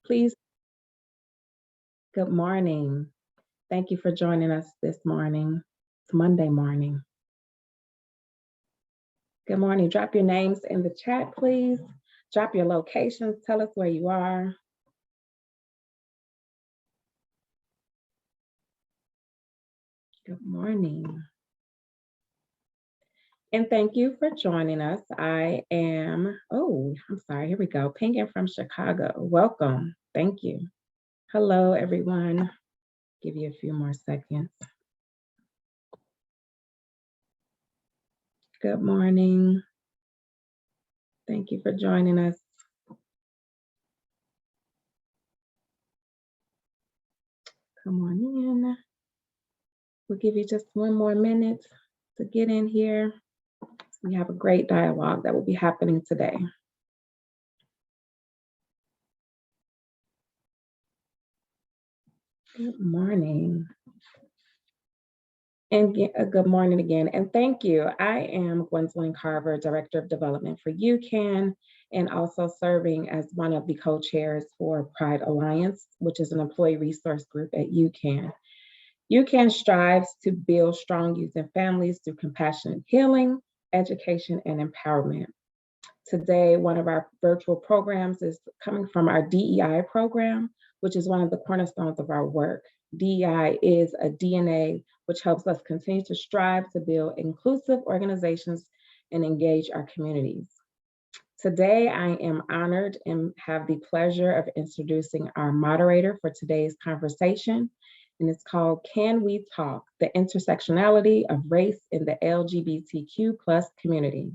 Please, good morning. Thank you for joining us this morning. It's Monday morning. Good morning. Drop your names in the chat, please. Drop your locations. Tell us where you are. Good morning. And thank you for joining us. I'm sorry, here we go. Pinging from Chicago. Welcome. Thank you. Hello, everyone. Give you a few more seconds. Good morning. Thank you for joining us. Come on in. We'll give you just one more minute to get in here. We have a great dialogue that will be happening today. Good morning. And good morning again, and thank you. I am Gwendolyn Carver, Director of Development for UCAN, and also serving as one of the co-chairs for Pride Alliance, which is an employee resource group at UCAN. UCAN strives to build strong youth and families through compassionate healing, education, and empowerment. Today, one of our virtual programs is coming from our DEI program, which is one of the cornerstones of our work. DEI is a DNA which helps us continue to strive to build inclusive organizations and engage our communities. Today, I am honored and have the pleasure of introducing our moderator for today's conversation, and it's called Can We Talk? The Intersectionality of Race in the LGBTQ+ community.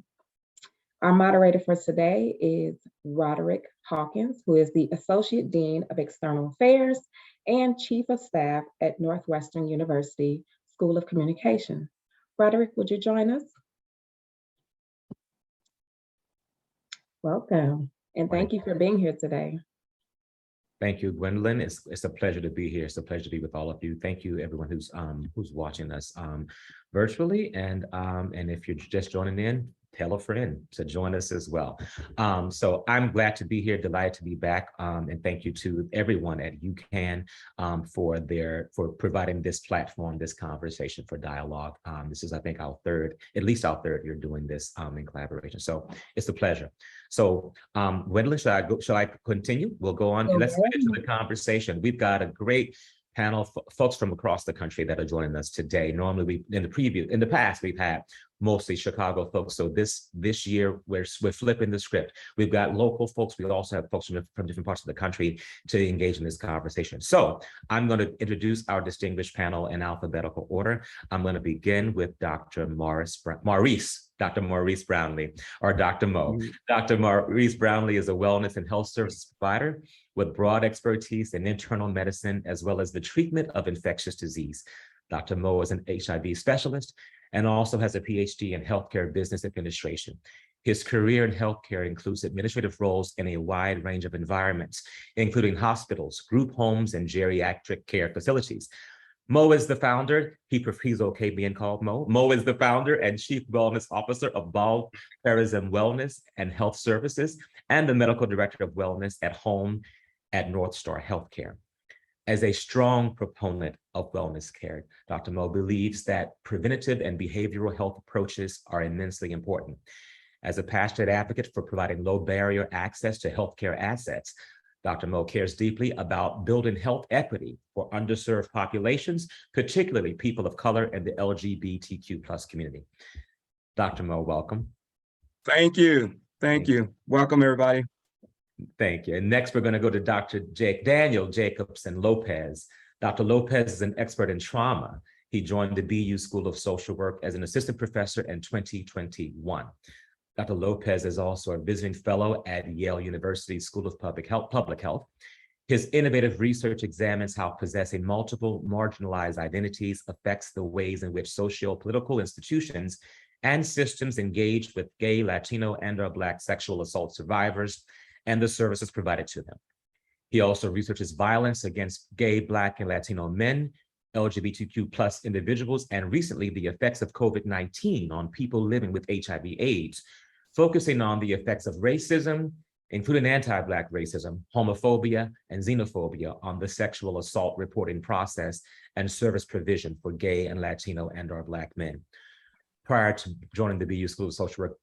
Our moderator for today is Roderick Hawkins, who is the Associate Dean of External Affairs and Chief of Staff at Northwestern University School of Communication. Roderick, would you join us? Welcome, and thank you for being here today. Thank you, Gwendolyn. It's a pleasure to be here. It's a pleasure to be with all of you. Thank you, everyone who's watching us virtually, and if you're just joining in, tell a friend to join us as well. So I'm glad to be here, delighted to be back, and thank you to everyone at UCAN for providing this platform, this conversation for dialogue. This is, I think, at least our third year doing this in collaboration. So it's a pleasure. So Gwendolyn, shall I continue? We'll go on. Let's get into the conversation. We've got a great panel of folks from across the country that are joining us today. Normally, in the past, we've had mostly Chicago folks. So this year, we're flipping the script. We've got local folks. We also have folks from different parts of the country to engage in this conversation. So I'm going to introduce our distinguished panel in alphabetical order. I'm going to begin with Dr. Maurice Brownlee, or Dr. Mo. Dr. Maurice Brownlee is a wellness and health service provider with broad expertise in internal medicine, as well as the treatment of infectious disease. Dr. Mo is an HIV specialist and also has a PhD in healthcare business administration. His career in healthcare includes administrative roles in a wide range of environments, including hospitals, group homes, and geriatric care facilities. Mo is the founder, he's okay being called Mo. Mo is the founder and Chief Wellness Officer of Ball Tourism Wellness and Health Services, and the Medical Director of Wellness at Home at North Star Healthcare. As a strong proponent of wellness care, Dr. Mo believes that preventative and behavioral health approaches are immensely important. As a passionate advocate for providing low barrier access to healthcare assets, Dr. Mo cares deeply about building health equity for underserved populations, particularly people of color and the LGBTQ+ community. Dr. Mo, welcome. Thank you. Thank you. Welcome, everybody. Thank you. And next, we're going to go to Dr. Daniel Jacobson Lopez. Dr. Lopez is an expert in trauma. He joined the BU School of Social Work as an assistant professor in 2021. Dr. Lopez is also a visiting fellow at Yale University School of Public Health. His innovative research examines how possessing multiple marginalized identities affects the ways in which socio-political institutions and systems engage with gay, Latino, and/or Black sexual assault survivors and the services provided to them. He also researches violence against gay, Black, and Latino men, LGBTQ+ individuals, and recently the effects of COVID-19 on people living with HIV/AIDS, focusing on the effects of racism including anti-Black racism, homophobia, and xenophobia on the sexual assault reporting process and service provision for gay and Latino and/or Black men. Prior to joining the BU School of Social Work,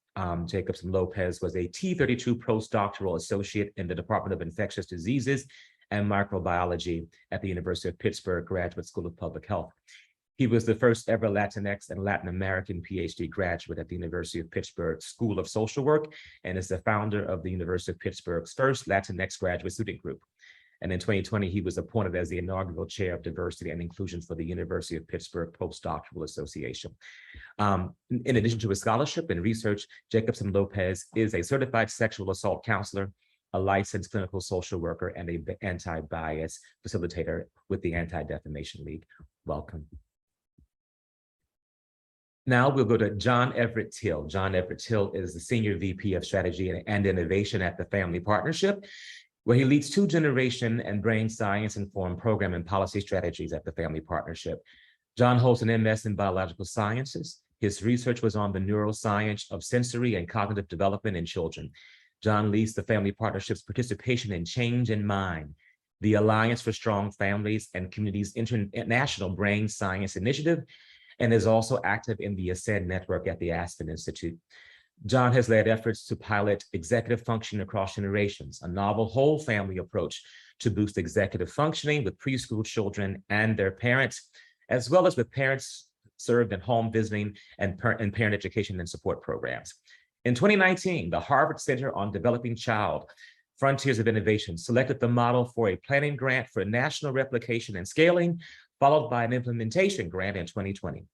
Jacobson Lopez was a T32 postdoctoral associate in the Department of Infectious Diseases and Microbiology at the University of Pittsburgh Graduate School of Public Health. He was the first ever Latinx and Latin American PhD graduate at the University of Pittsburgh School of Social Work, and is the founder of the University of Pittsburgh's first Latinx graduate student group. And in 2020, he was appointed as the inaugural chair of diversity and inclusion for the University of Pittsburgh Postdoctoral Association. In addition to his scholarship and research, Jacobson Lopez is a certified sexual assault counselor, a licensed clinical social worker, and an anti-bias facilitator with the Anti-Defamation League. Welcome. Now we'll go to John Everett Till. John Everett Till is the Senior VP of Strategy and Innovation at the Family Partnership, where he leads 2-generation and brain science-informed program and policy strategies at the Family Partnership. John holds an MS in biological sciences. His research was on the neuroscience of sensory and cognitive development in children. John leads the Family Partnership's participation in Change in Mind, the Alliance for Strong Families and Communities International Brain Science Initiative, and is also active in the Ascend Network at the Aspen Institute. John has led efforts to pilot executive functioning across generations, a novel whole family approach to boost executive functioning with preschool children and their parents, as well as with parents served in home visiting and parent education and support programs. In 2019, the Harvard Center on Developing Child Frontiers of Innovation selected the model for a planning grant for national replication and scaling, followed by an implementation grant in 2020.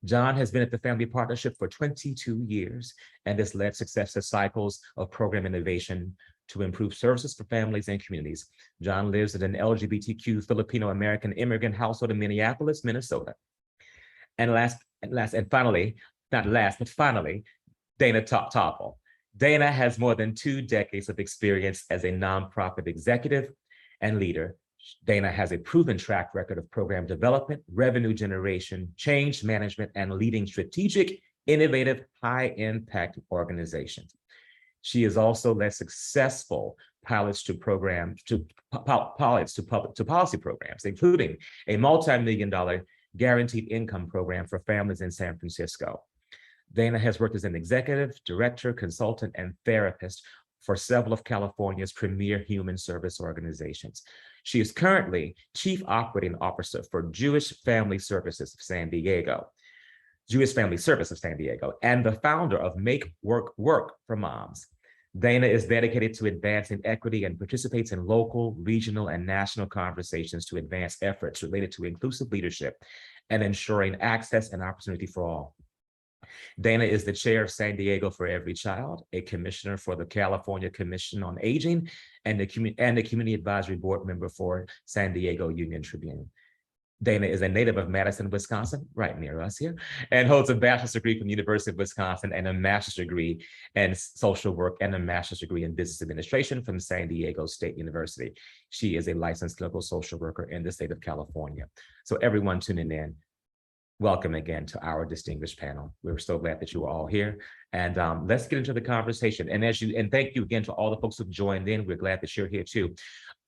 John has been at the Family Partnership for 22 years and has led successive cycles of program innovation to improve services for families and communities. John lives in an LGBTQ Filipino-American immigrant household in Minneapolis, Minnesota. And finally, Dana Topple. Dana has more than 2 decades of experience as a nonprofit executive and leader. Dana has a proven track record of program development, revenue generation, change management, and leading strategic, innovative, high-impact organizations. She has also led successful pilots to policy programs, including a multi-million-dollar guaranteed income program for families in San Francisco. Dana has worked as an executive, director, consultant, and therapist for several of California's premier human service organizations. She is currently Chief Operating Officer for Jewish Family Services of San Diego, and the founder of Make Work Work for Moms. Dana is dedicated to advancing equity and participates in local, regional, and national conversations to advance efforts related to inclusive leadership and ensuring access and opportunity for all. Dana is the chair of San Diego for Every Child, a commissioner for the California Commission on Aging, and the community advisory board member for San Diego Union Tribune. Dana is a native of Madison, Wisconsin, right near us here, and holds a bachelor's degree from the University of Wisconsin and a master's degree in social work and a master's degree in business administration from San Diego State University. She is a licensed clinical social worker in the state of California. So everyone tuning in, welcome again to our distinguished panel. We're so glad that you are all here, and let's get into the conversation. And thank you again to all the folks who've joined in. We're glad that you're here too.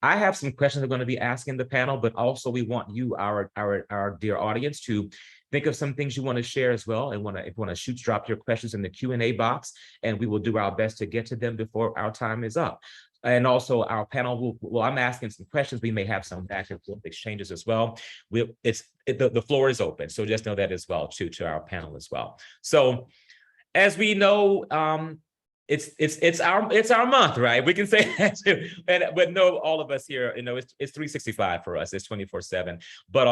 I have some questions I'm going to be asking the panel, but also we want you, our dear audience, to think of some things you want to share as well, and if you want to drop your questions in the Q&A box, and we will do our best to get to them before our time is up. And also our panel I'm asking some questions. We may have some back and forth exchanges as well. The floor is open, so just know that as well to our panel as well. So as we know, it's our month, right? We can say that too. But no, all of us here, it's 365 for us. It's 24/7. But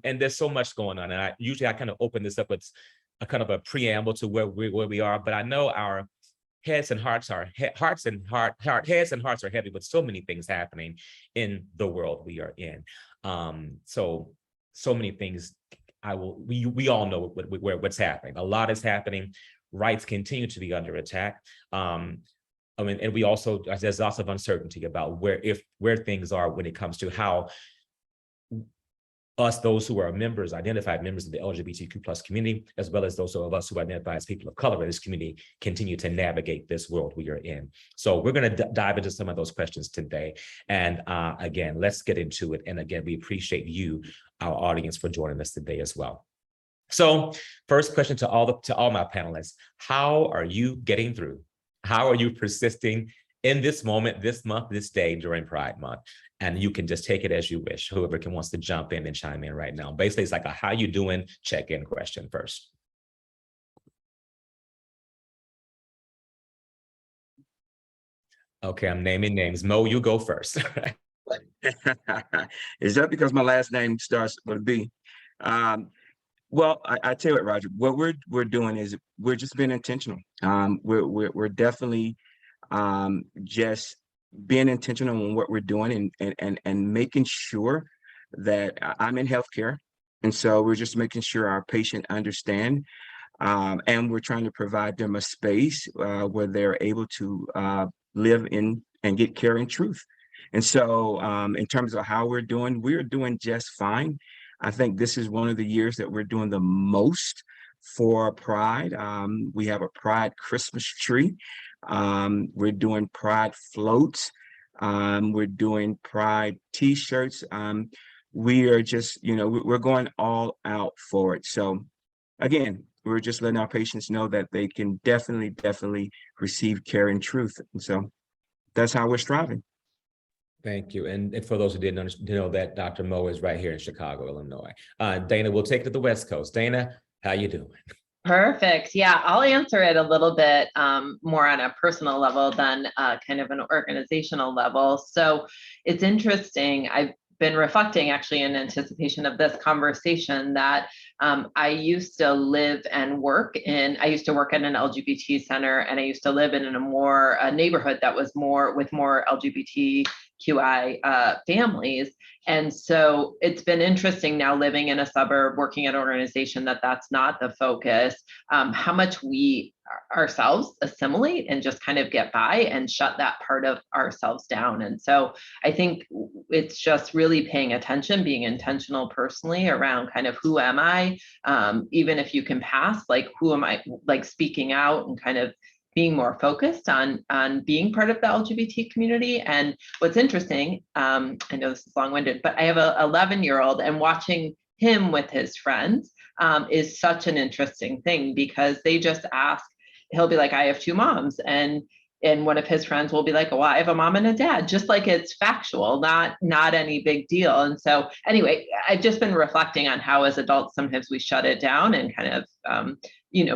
and there's so much going on, and I kind of open this up with a kind of a preamble to where we are. But I know our heads and hearts are heavy with so many things happening in the world we are in. So many things. We all know what's happening. A lot is happening. Rights continue to be under attack. And we also, there's lots of uncertainty about where things are when it comes to how us, those who are members, identified members of the LGBTQ plus community, as well as those of us who identify as people of color in this community, continue to navigate this world we are in. So we're going to dive into some of those questions today. And again, let's get into it. And again, we appreciate you, our audience, for joining us today as well. So first question to all my panelists: how are you getting through? How are you persisting in this moment, this month, this day during Pride Month? And you can just take it as you wish. Whoever wants to jump in and chime in right now. Basically, it's like a how you doing check-in question first. Okay, I'm naming names. Mo, you go first. Is that because my last name starts with a B? Well, I tell you what, Roger, what we're doing is we're just being intentional. We're definitely just being intentional on what we're doing and making sure that I'm in healthcare. And so we're just making sure our patient understand, and we're trying to provide them a space where they're able to live in and get care in truth. And so in terms of how we're doing just fine. I think this is one of the years that we're doing the most for Pride. We have a Pride Christmas tree. We're doing Pride floats. We're doing Pride t-shirts. We are just, we're going all out for it. So again, we're just letting our patients know that they can definitely receive care and truth. And so that's how we're striving. Thank you. And for those who didn't know that Dr. Mo is right here in Chicago, Illinois. Dana, we'll take it to the West Coast. Dana, how you doing? Perfect. Yeah, I'll answer it a little bit more on a personal level than kind of an organizational level. So it's interesting. I've been reflecting actually in anticipation of this conversation that I used to live and work I used to work in an LGBT center, and I used to live in a neighborhood that was with more LGBTQI families. And so it's been interesting now living in a suburb, working at an organization that's not the focus, how much we ourselves assimilate and just kind of get by and shut that part of ourselves down. And so I think it's just really paying attention, being intentional personally around kind of who am I, even if you can pass, like who am I, like speaking out and kind of being more focused on being part of the LGBT community. And what's interesting, I know this is long-winded, but I have a 11-year-old, and watching him with his friends is such an interesting thing, because they just ask, he'll be like, I have two moms. And one of his friends will be like, well, I have a mom and a dad, just like it's factual, not any big deal. And so anyway, I've just been reflecting on how as adults, sometimes we shut it down and kind of,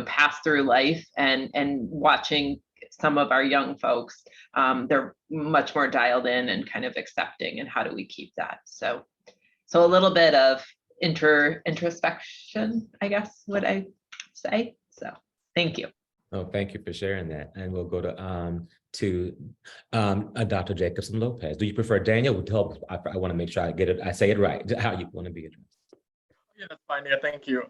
pass through life, and watching some of our young folks, they're much more dialed in and kind of accepting, and how do we keep that? So a little bit of introspection, I guess, would I say. So thank you. Oh, thank you for sharing that. And we'll go to Dr. Jacobson Lopez. Do you prefer Daniel? I want to make sure I say it right. How you want to be addressed? Yeah, that's fine. Yeah, thank you.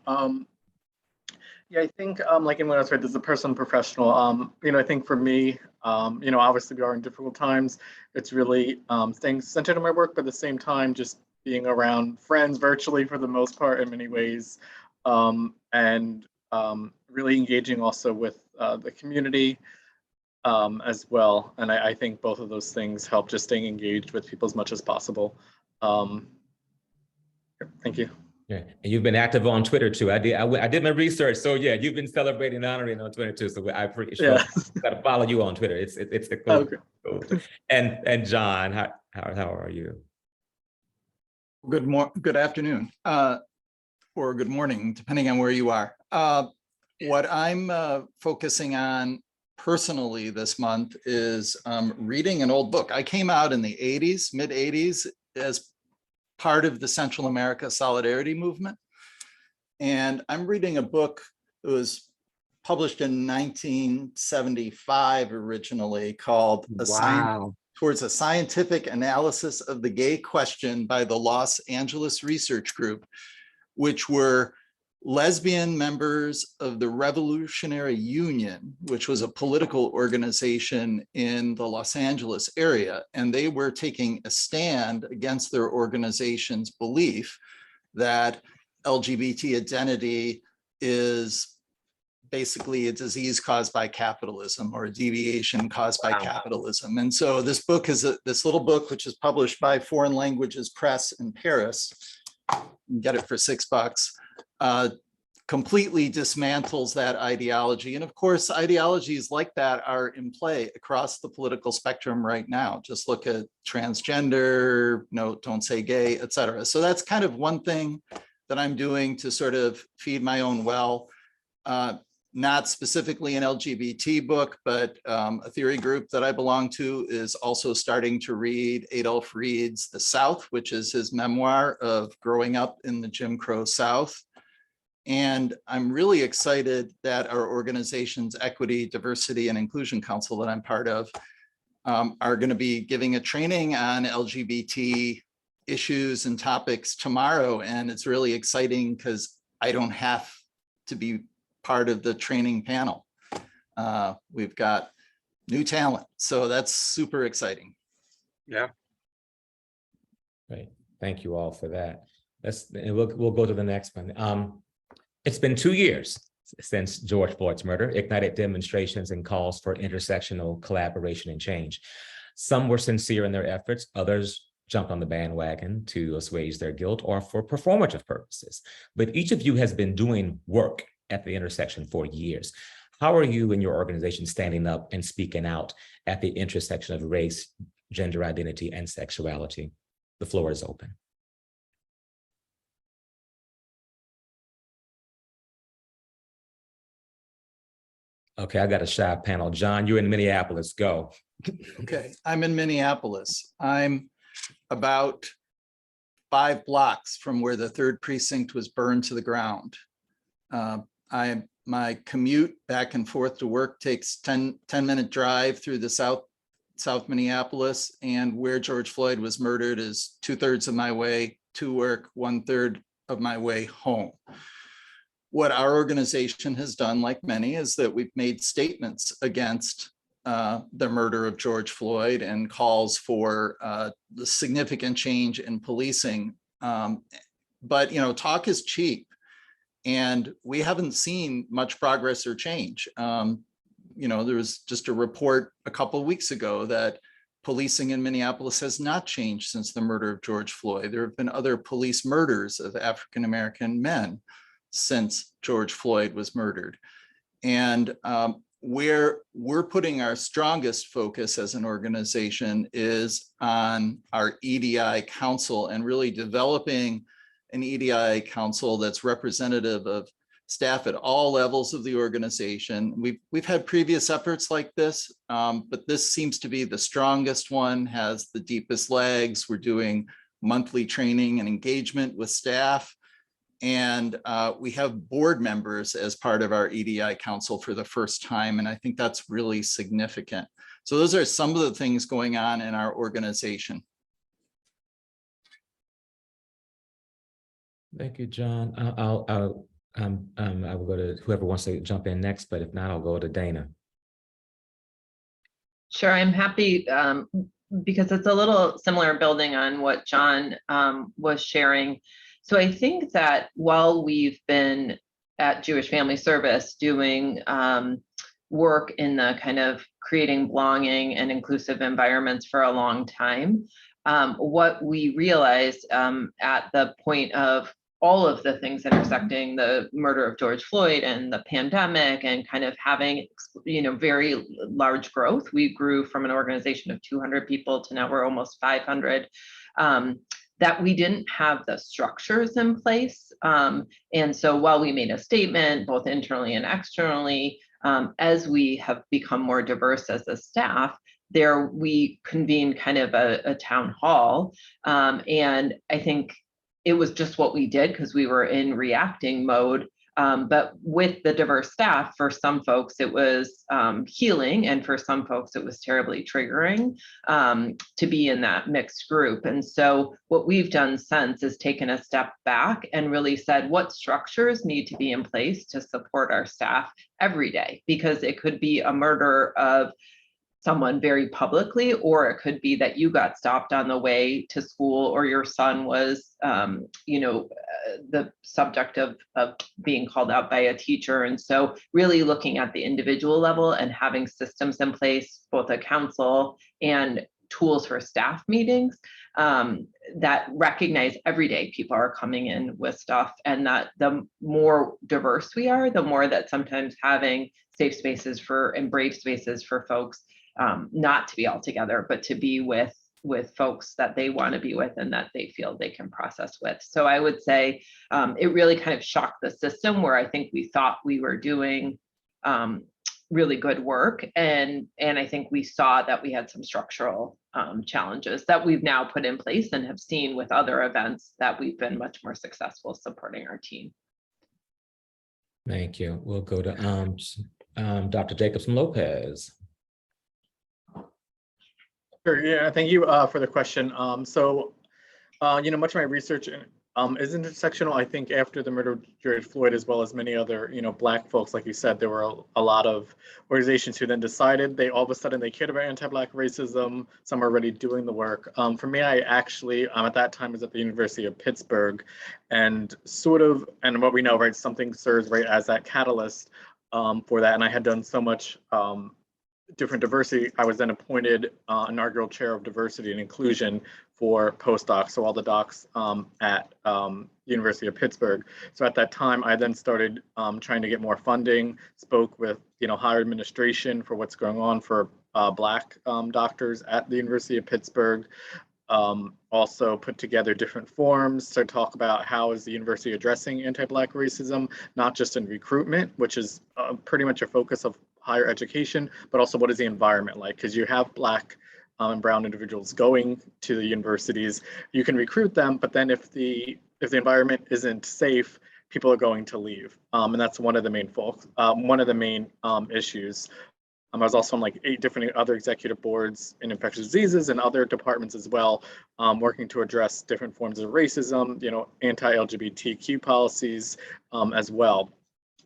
Yeah, I think like in what I was right, as a person and professional, I think for me, obviously we are in difficult times. It's really staying centered on my work, but at the same time, just being around friends virtually for the most part in many ways, and really engaging also with the community as well. And I think both of those things help just staying engaged with people as much as possible. Thank you. Yeah, and you've been active on Twitter too. I did my research, so yeah, you've been celebrating and honoring on Twitter too. So I pretty sure got to follow you on Twitter. It's the cool. Okay. And John, how are you? Good afternoon, or good morning, depending on where you are. What I'm focusing on personally this month is reading an old book. I came out in the mid 80s, as part of the Central America Solidarity Movement. And I'm reading a book that was published in 1975 originally, called Towards a Scientific Analysis of the Gay Question by the Los Angeles Research Group, which were lesbian members of the Revolutionary Union, which was a political organization in the Los Angeles area. And they were taking a stand against their organization's belief that LGBT identity is basically a disease caused by capitalism or a deviation caused by capitalism. And so this book is this little book, which is published by Foreign Languages Press in Paris. You can get it for $6. Completely dismantles that ideology. And of course, ideologies like that are in play across the political spectrum right now. Just look at transgender, no, don't say gay, et cetera. So that's kind of one thing that I'm doing to sort of feed my own well. Not specifically an LGBT book, but a theory group that I belong to is also starting to read Adolph Reed's The South, which is his memoir of growing up in the Jim Crow South. And I'm really excited that our organization's Equity, Diversity, and Inclusion Council that I'm part of are going to be giving a training on LGBT issues and topics tomorrow. And it's really exciting because I don't have to be part of the training panel. We've got new talent, so that's super exciting. Yeah. Great. Thank you all for that. We'll go to the next one. It's been 2 years since George Floyd's murder ignited demonstrations and calls for intersectional collaboration and change. Some were sincere in their efforts, others jumped on the bandwagon to assuage their guilt or for performative purposes. But each of you has been doing work at the intersection for years. How are you and your organization standing up and speaking out at the intersection of race, gender identity, and sexuality? The floor is open. Okay, I got a shy panel. John, you're in Minneapolis, go. Okay, I'm in Minneapolis. I'm about 5 blocks from where the 3rd precinct was burned to the ground. My commute back and forth to work takes 10-minute drive through the South Minneapolis, and where George Floyd was murdered is 2/3 of my way to work, 1/3 of my way home. What our organization has done, like many, is that we've made statements against the murder of George Floyd and calls for the significant change in policing. But talk is cheap, and we haven't seen much progress or change. There was just a report a couple of weeks ago that policing in Minneapolis has not changed since the murder of George Floyd. There have been other police murders of African-American men since George Floyd was murdered. And where we're putting our strongest focus as an organization is on our EDI council and really developing an EDI council that's representative of staff at all levels of the organization. We've had previous efforts like this, but this seems to be the strongest one, has the deepest legs. We're doing monthly training and engagement with staff. And we have board members as part of our EDI council for the first time. And I think that's really significant. So those are some of the things going on in our organization. Thank you, John. I will go to whoever wants to jump in next, but if not, I'll go to Dana. Sure, I'm happy because it's a little similar, building on what John was sharing. So I think that while we've been at Jewish Family Service doing work in the kind of creating belonging and inclusive environments for a long time, what we realized at the point of all of the things intersecting the murder of George Floyd and the pandemic and kind of having, very large growth. We grew from an organization of 200 people to now we're almost 500. That we didn't have the structures in place. And so while we made a statement, both internally and externally, as we have become more diverse as a staff, we convened kind of a town hall. And I think it was just what we did because we were in reacting mode. But with the diverse staff, for some folks, it was healing. And for some folks, it was terribly triggering to be in that mixed group. And so what we've done since is taken a step back and really said, what structures need to be in place to support our staff every day? Because it could be a murder of someone very publicly, or it could be that you got stopped on the way to school, or your son was, the subject of being called out by a teacher. And so really looking at the individual level and having systems in place, both a council and tools for staff meetings that recognize every day people are coming in with stuff, and that the more diverse we are, the more that sometimes having safe spaces and brave spaces for folks not to be all together, but to be with folks that they want to be with and that they feel they can process with. So I would say it really kind of shocked the system, where I think we thought we were doing really good work. And I think we saw that we had some structural challenges that we've now put in place and have seen with other events that we've been much more successful supporting our team. Thank you. We'll go to Dr. Jacobson-Lopez. Sure. Yeah, thank you for the question. Much of my research is intersectional. I think after the murder of George Floyd, as well as many other, Black folks, like you said, there were a lot of organizations who then decided all of a sudden they cared about anti-Black racism. Some are already doing the work. For me, I actually, at that time, was at the University of Pittsburgh, and and what we know, right, something serves right as that catalyst for that. And I had done so much different diversity. I was then appointed inaugural chair of diversity and inclusion for postdocs, so all the docs at University of Pittsburgh. So at that time, I then started trying to get more funding, spoke with higher administration for what's going on for Black doctors at the University of Pittsburgh. Also put together different forums to talk about how is the university addressing anti-Black racism, not just in recruitment, which is pretty much a focus of higher education, but also what is the environment like? Because you have Black and brown individuals going to the universities, you can recruit them, but then if the environment isn't safe, people are going to leave, and that's one of the main issues. I was also on like 8 different other executive boards in infectious diseases and other departments as well, working to address different forms of racism, anti-LGBTQ policies as well.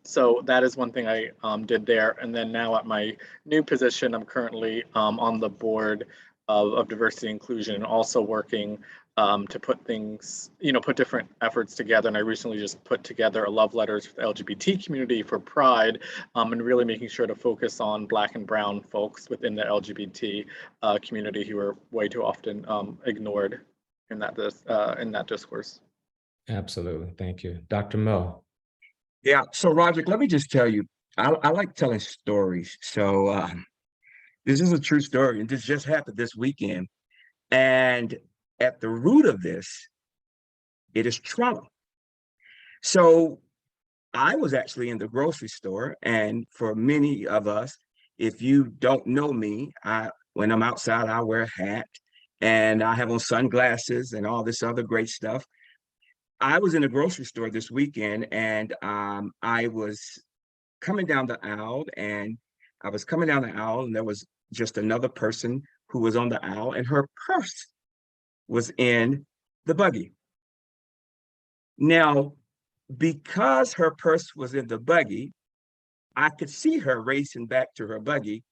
So that is one thing I did there. And then now at my new position, I'm currently on the board of diversity and inclusion, and also working to put things, put different efforts together. And I recently just put together a love letters for the LGBT community for Pride, and really making sure to focus on Black and brown folks within the LGBT community who are way too often ignored in that discourse. Absolutely. Thank you. Dr. Mo. Yeah, so Roderick, let me just tell you, I like telling stories. So this is a true story, and this just happened this weekend. And at the root of this, it is trauma. So I was actually in the grocery store, and for many of us, if you don't know me, when I'm outside, I wear a hat and I have on sunglasses and all this other great stuff. I was in a grocery store this weekend, and I was coming down the aisle, and there was just another person who was on the aisle, and her purse was in the buggy. Now, because her purse was in the buggy, I could see her racing back to her buggy,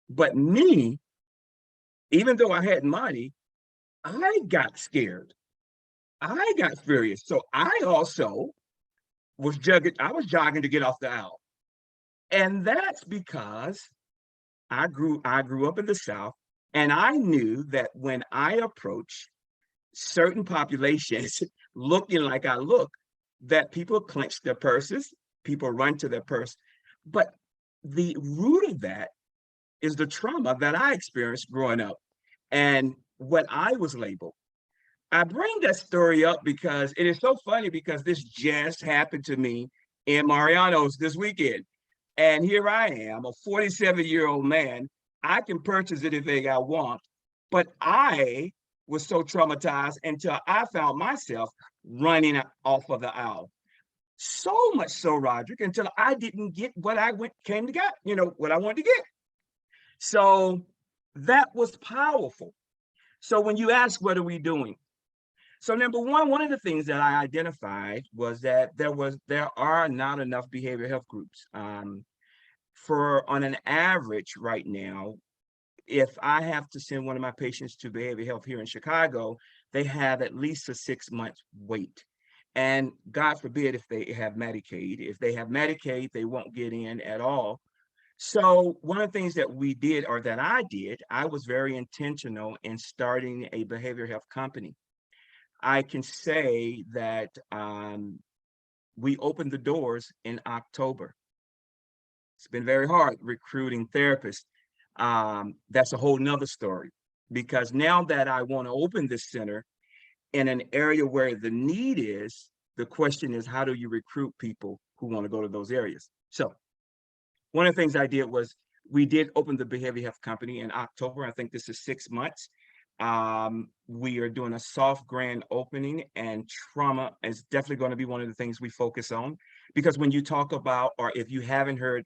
but me, even though I had money, I got scared. I got furious. So I also was jogging to get off the aisle. And that's because I grew up in the South, and I knew that when I approach certain populations looking like I look, that people clench their purses, people run to their purse. But the root of that is the trauma that I experienced growing up and what I was labeled. I bring that story up because it is so funny, because this just happened to me in Mariano's this weekend. And here I am, a 47-year-old man. I can purchase anything I want, but I was so traumatized until I found myself running off of the aisle. So much so, Roderick, until I didn't get what I came to get, what I wanted to get. So that was powerful. So when you ask, what are we doing? So number one of the things that I identified was that there are not enough behavioral health groups. On an average right now, if I have to send one of my patients to behavioral health here in Chicago, they have at least a 6-month wait. And God forbid if they have Medicaid. If they have Medicaid, they won't get in at all. So one of the things that we did, or that I did, I was very intentional in starting a behavioral health company. I can say that we opened the doors in October. It's been very hard recruiting therapists. That's a whole nother story, because now that I want to open this center in an area where the need is, the question is, how do you recruit people who want to go to those areas? So one of the things I did was we did open the behavioral health company in October. I think this is 6 months. We are doing a soft grand opening, and trauma is definitely going to be one of the things we focus on, because when you talk about, or if you haven't heard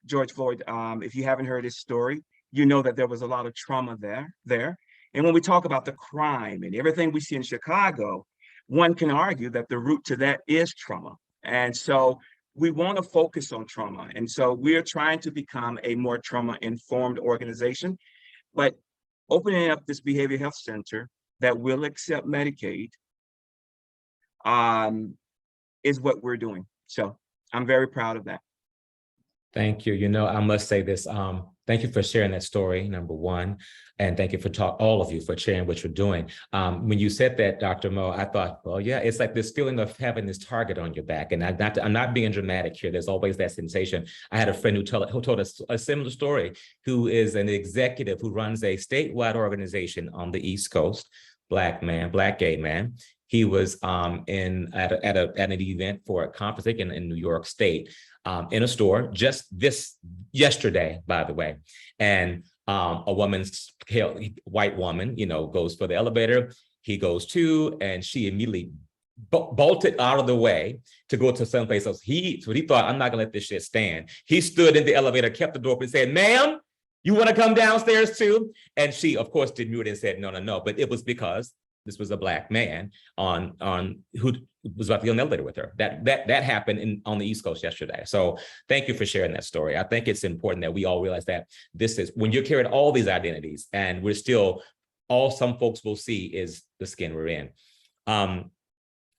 George Floyd, if you haven't heard his story, you know that there was a lot of trauma there. And when we talk about the crime and everything we see in Chicago, one can argue that the root to that is trauma. And so we want to focus on trauma. And so we're trying to become a more trauma-informed organization, but opening up this behavioral health center that will accept Medicaid is what we're doing. So I'm very proud of that. Thank you. You know, I must say this. Thank you for sharing that story, number one. And thank you for all of you for sharing what you're doing. When you said that, Dr. Mo, I thought, well, yeah, it's like this feeling of having this target on your back. And I'm not being dramatic here. There's always that sensation. I had a friend who told us a similar story, who is an executive who runs a statewide organization on the East Coast, Black gay man. He was at an event for a conference in New York State, in a store just yesterday, by the way. And a white woman, goes for the elevator. He goes too, and she immediately bolted out of the way to go to someplace else. So he thought, I'm not gonna let this shit stand. He stood in the elevator, kept the door open, and said, "Ma'am, you want to come downstairs too?" And she, of course, demurred and said, no. But it was because this was a Black man who was about to get on the elevator with her. That happened on the East Coast yesterday. So thank you for sharing that story. I think it's important that we all realize that this is, when you're carrying all these identities, and we're still, all some folks will see is the skin we're in.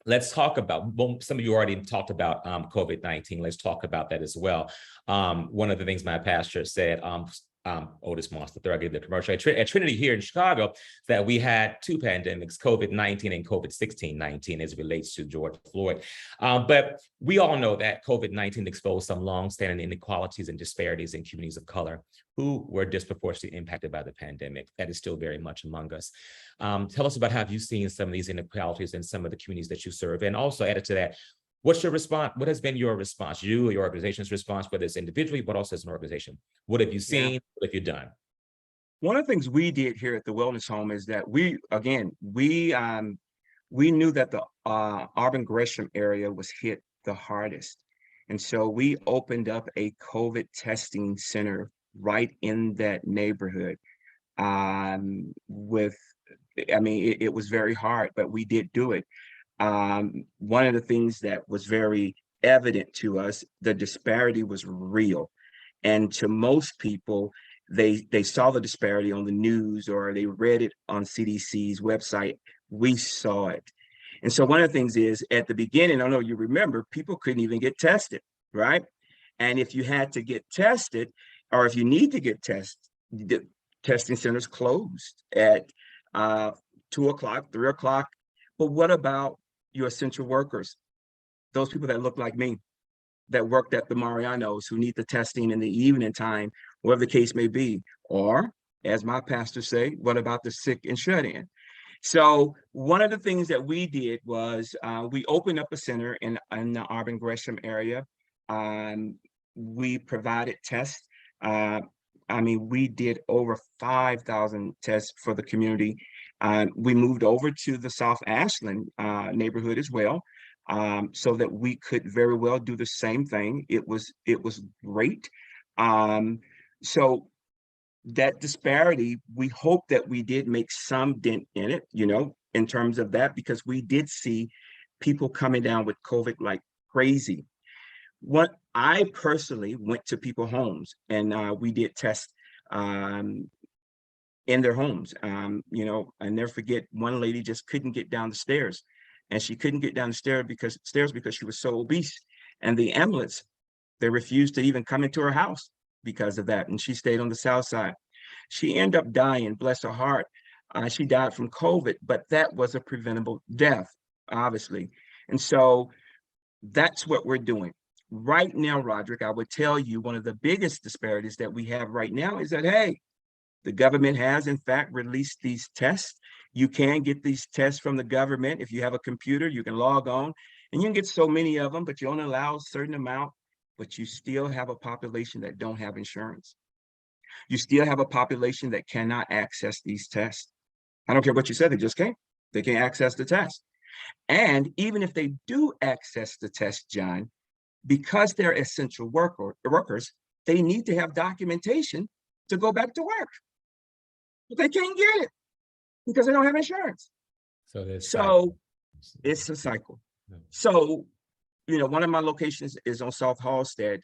Let's talk about, some of you already talked about COVID-19. Let's talk about that as well. One of the things my pastor said, Otis Moss III, I gave the commercial at Trinity here in Chicago, that we had two pandemics, COVID-19 and COVID-19 as it relates to George Floyd. But we all know that COVID-19 exposed some longstanding inequalities and disparities in communities of color who were disproportionately impacted by the pandemic. That is still very much among us. Tell us about how you've seen some of these inequalities in some of the communities that you serve, and also added to that, what's your response? What has been your response, you or your organization's response, whether it's individually, but also as an organization? What have you seen? Yeah. What have you done? One of the things we did here at the Wellness Home is that we knew that the Auburn Gresham area was hit the hardest. And so we opened up a COVID testing center right in that neighborhood. It was very hard, but we did do it. One of the things that was very evident to us, the disparity was real. And to most people, they saw the disparity on the news, or they read it on CDC's website. We saw it. And so one of the things is, at the beginning, I know you remember, people couldn't even get tested, right? And if you had to get tested, or if you need to get tested, the testing centers closed at 2 o'clock, 3 o'clock. But what about your essential workers, those people that look like me, that worked at the Marianos, who need the testing in the evening time, whatever the case may be? Or, as my pastor say, what about the sick and shut in? So one of the things that we did was we opened up a center in the Auburn Gresham area. We provided tests. We did over 5,000 tests for the community. We moved over to the South Ashland neighborhood as well, so that we could very well do the same thing. It was great. So that disparity, we hope that we did make some dent in it, in terms of that, because we did see people coming down with COVID like crazy. What I personally went to people's homes, and we did tests in their homes. You know, I never forget, one lady just couldn't get down the stairs, and she couldn't get down the stairs because she was so obese. And the ambulance, they refused to even come into her house because of that. And she stayed on the south side. She ended up dying, bless her heart. She died from COVID, but that was a preventable death, obviously. And so that's what we're doing. Right now, Roderick, I would tell you one of the biggest disparities that we have right now is that, hey, the government has, in fact, released these tests. You can get these tests from the government. If you have a computer, you can log on and you can get so many of them, but you only allow a certain amount, but you still have a population that don't have insurance. You still have a population that cannot access these tests. I don't care what you said, they just can't. They can't access the test. And even if they do access the test, John, because they're essential workers, they need to have documentation to go back to work. But they can't get it because they don't have insurance. So it's a cycle. So, you know, one of my locations is on South Halstead.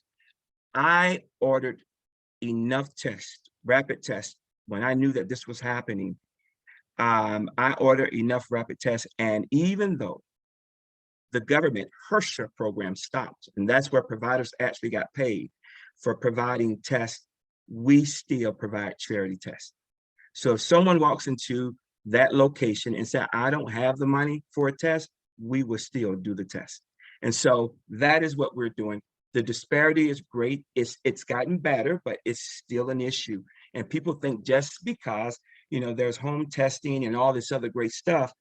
I ordered enough tests, rapid tests, when I knew that this was happening. I ordered enough rapid tests, and even though the government HRSA program stopped, and that's where providers actually got paid for providing tests, we still provide charity tests. So if someone walks into that location and say, I don't have the money for a test, we will still do the test. And so that is what we're doing. The disparity is great. It's gotten better, but it's still an issue. And people think just because, you know, there's home testing and all this other great stuff,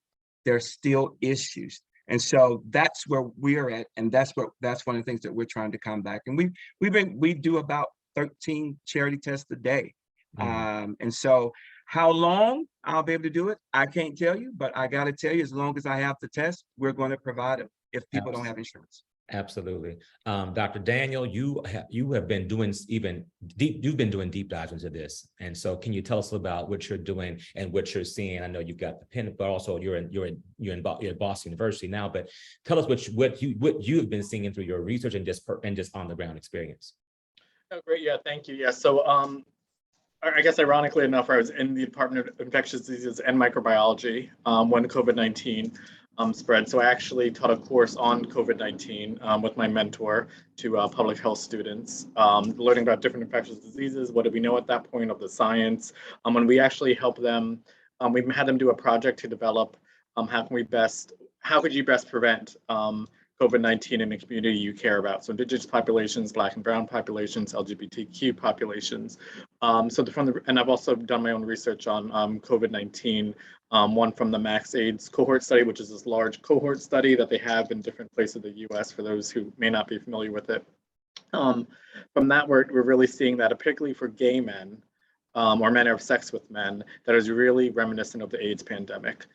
there's still issues. And so that's where we're at, and that's one of the things that we're trying to combat. And we do about 13 charity tests a day. And so how long I'll be able to do it, I can't tell you, but I got to tell you, as long as I have the test, we're going to provide it if people don't have insurance. Absolutely. Dr. Daniel, you have been doing you've been doing deep dives into this. And so can you tell us about what you're doing and what you're seeing? I know you've got the pen, but also you're at Boston University now, but tell us what you have been seeing through your research and just on the ground experience. Oh, great. Yeah, thank you. Yeah, so I guess ironically enough, I was in the Department of Infectious Diseases and Microbiology when COVID-19 spread. So I actually taught a course on COVID-19 with my mentor to public health students, learning about different infectious diseases. What did we know at that point of the science? And we actually helped them. We had them do a project to develop how could you best prevent COVID-19 in the community you care about. So indigenous populations, Black and brown populations, LGBTQ populations. And I've also done my own research on COVID-19, one from the Max AIDS cohort study, which is this large cohort study that they have in different places of the US for those who may not be familiar with it. From that, we're really seeing that, particularly for gay men or men who have sex with men, that is really reminiscent of the AIDS pandemic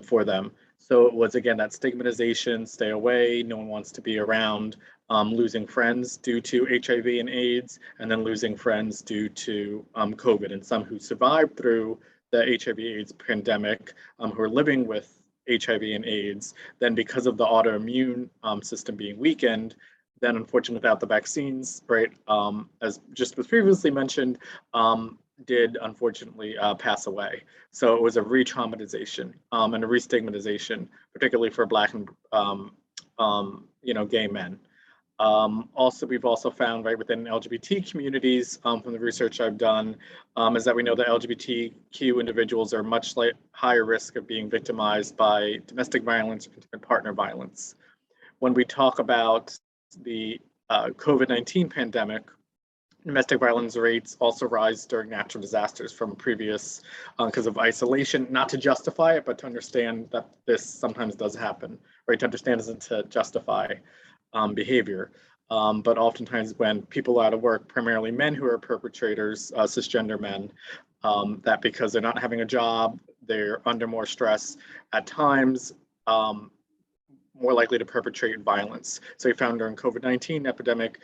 for them. So it was, again, that stigmatization, stay away, no one wants to be around, losing friends due to HIV and AIDS, and then losing friends due to COVID. And some who survived through the HIV/AIDS pandemic, who are living with HIV and AIDS, then because of the autoimmune system being weakened, then unfortunately without the vaccines, right, as just was previously mentioned, did unfortunately pass away. So it was a re-traumatization and a re-stigmatization, particularly for Black and gay men. Also, we've also found, right, within LGBT communities from the research I've done, is that we know that LGBTQ individuals are much higher risk of being victimized by domestic violence or intimate partner violence. When we talk about the COVID-19 pandemic, domestic violence rates also rise during natural disasters from previous, because of isolation, not to justify it, but to understand that this sometimes does happen, right? To understand isn't to justify behavior. But oftentimes when people are out of work, primarily men who are perpetrators, cisgender men, that because they're not having a job, they're under more stress at times, more likely to perpetrate violence. So we found during COVID-19 epidemic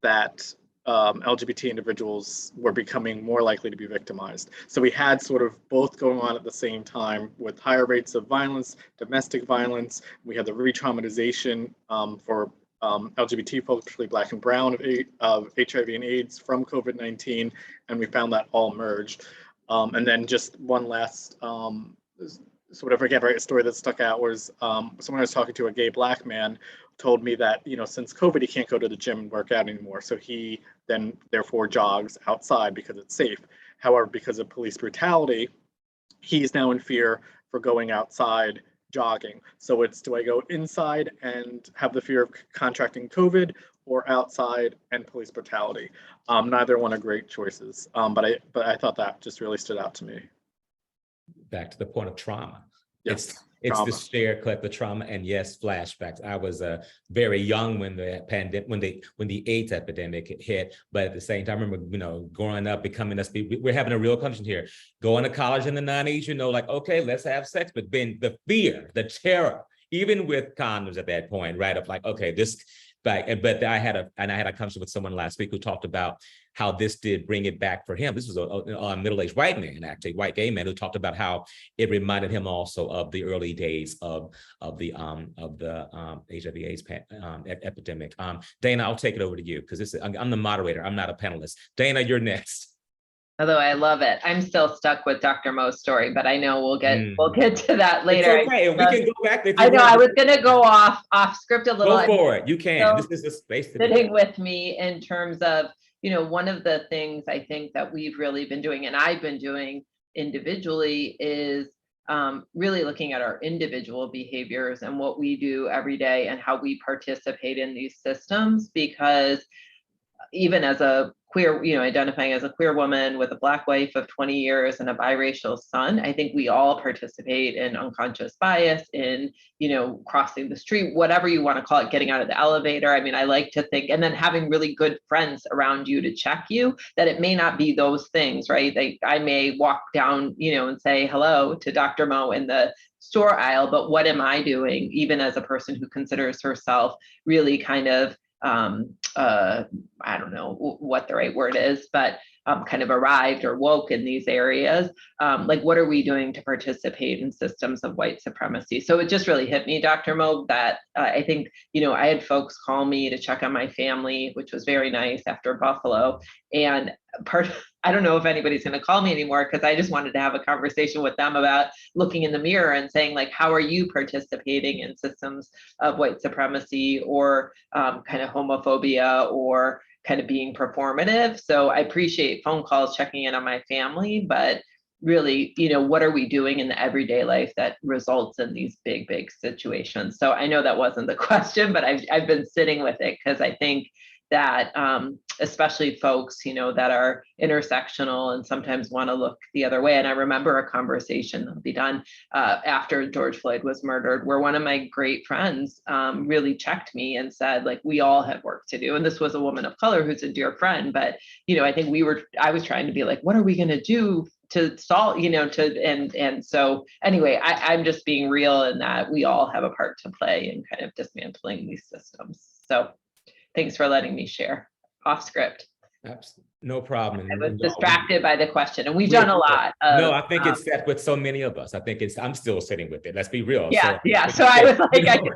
that LGBT individuals were becoming more likely to be victimized. So we had sort of both going on at the same time with higher rates of violence, domestic violence. We had the re-traumatization for LGBT folks, particularly Black and brown, of HIV and AIDS from COVID-19, and we found that all merged. And then just one last sort of, again, right, a story that stuck out was someone I was talking to, a gay Black man, told me that, since COVID, he can't go to the gym and work out anymore. So he then therefore jogs outside because it's safe. However, because of police brutality, he's now in fear for going outside jogging. So it's, do I go inside and have the fear of contracting COVID, or outside and police brutality? Neither one are great choices. But I thought that just really stood out to me. Back to the point of trauma. Yes, It's trauma. the shared collective trauma, and yes, flashbacks. I was very young when the pandemic, when the AIDS epidemic hit, but at the same time, I remember, growing up, we're having a real conversation here. Going to college in the 90s, like, okay, let's have sex, but then the fear, the terror, even with condoms at that point, right? Of like, okay, this. But I had a conversation with someone last week who talked about how this did bring it back for him. This was a middle-aged white man, actually, white gay man, who talked about how it reminded him also of the early days of the HIV/AIDS epidemic. Dana, I'll take it over to you because I'm the moderator. I'm not a panelist. Dana, you're next. Although I love it, I'm still stuck with Dr. Mo's story, but I know we'll get to that later. It's okay, we can go back. I know I was going to go off script a little. Go for it. You can. This is the space to sitting with me in terms of, one of the things I think that we've really been doing, and I've been doing individually, is really looking at our individual behaviors and what we do every day and how we participate in these systems. Because even as a queer, identifying as a queer woman with a Black wife of 20 years and a biracial son, I think we all participate in unconscious bias, in, crossing the street, whatever you want to call it, getting out of the elevator. I mean, I like to think, and then having really good friends around you to check you, that it may not be those things, right? I may walk down, and say hello to Dr. Mo in the store aisle, but what am I doing, even as a person who considers herself really kind of, I don't know what the right word is, but kind of arrived or woke in these areas. Like, what are we doing to participate in systems of white supremacy? So it just really hit me, Dr. Mo, that I think, I had folks call me to check on my family, which was very nice after Buffalo. And I don't know if anybody's going to call me anymore, because I just wanted to have a conversation with them about looking in the mirror and saying, like, how are you participating in systems of white supremacy, or kind of homophobia, or kind of being performative? So I appreciate phone calls, checking in on my family, but really, what are we doing in the everyday life that results in these big, big situations? So I know that wasn't the question, but I've been sitting with it, because I think that especially folks, that are intersectional and sometimes want to look the other way. And I remember a conversation that'll be done after George Floyd was murdered, where one of my great friends really checked me and said, like, we all have work to do. And this was a woman of color who's a dear friend. But, I think I was trying to be like, what are we going to do to solve, and so anyway, I'm just being real in that we all have a part to play in kind of dismantling these systems. So thanks for letting me share off script. No problem. I was distracted by the question, and we've done a lot. No, I think it's set with so many of us. I think I'm still sitting with it. Let's be real. Yeah, So I was like,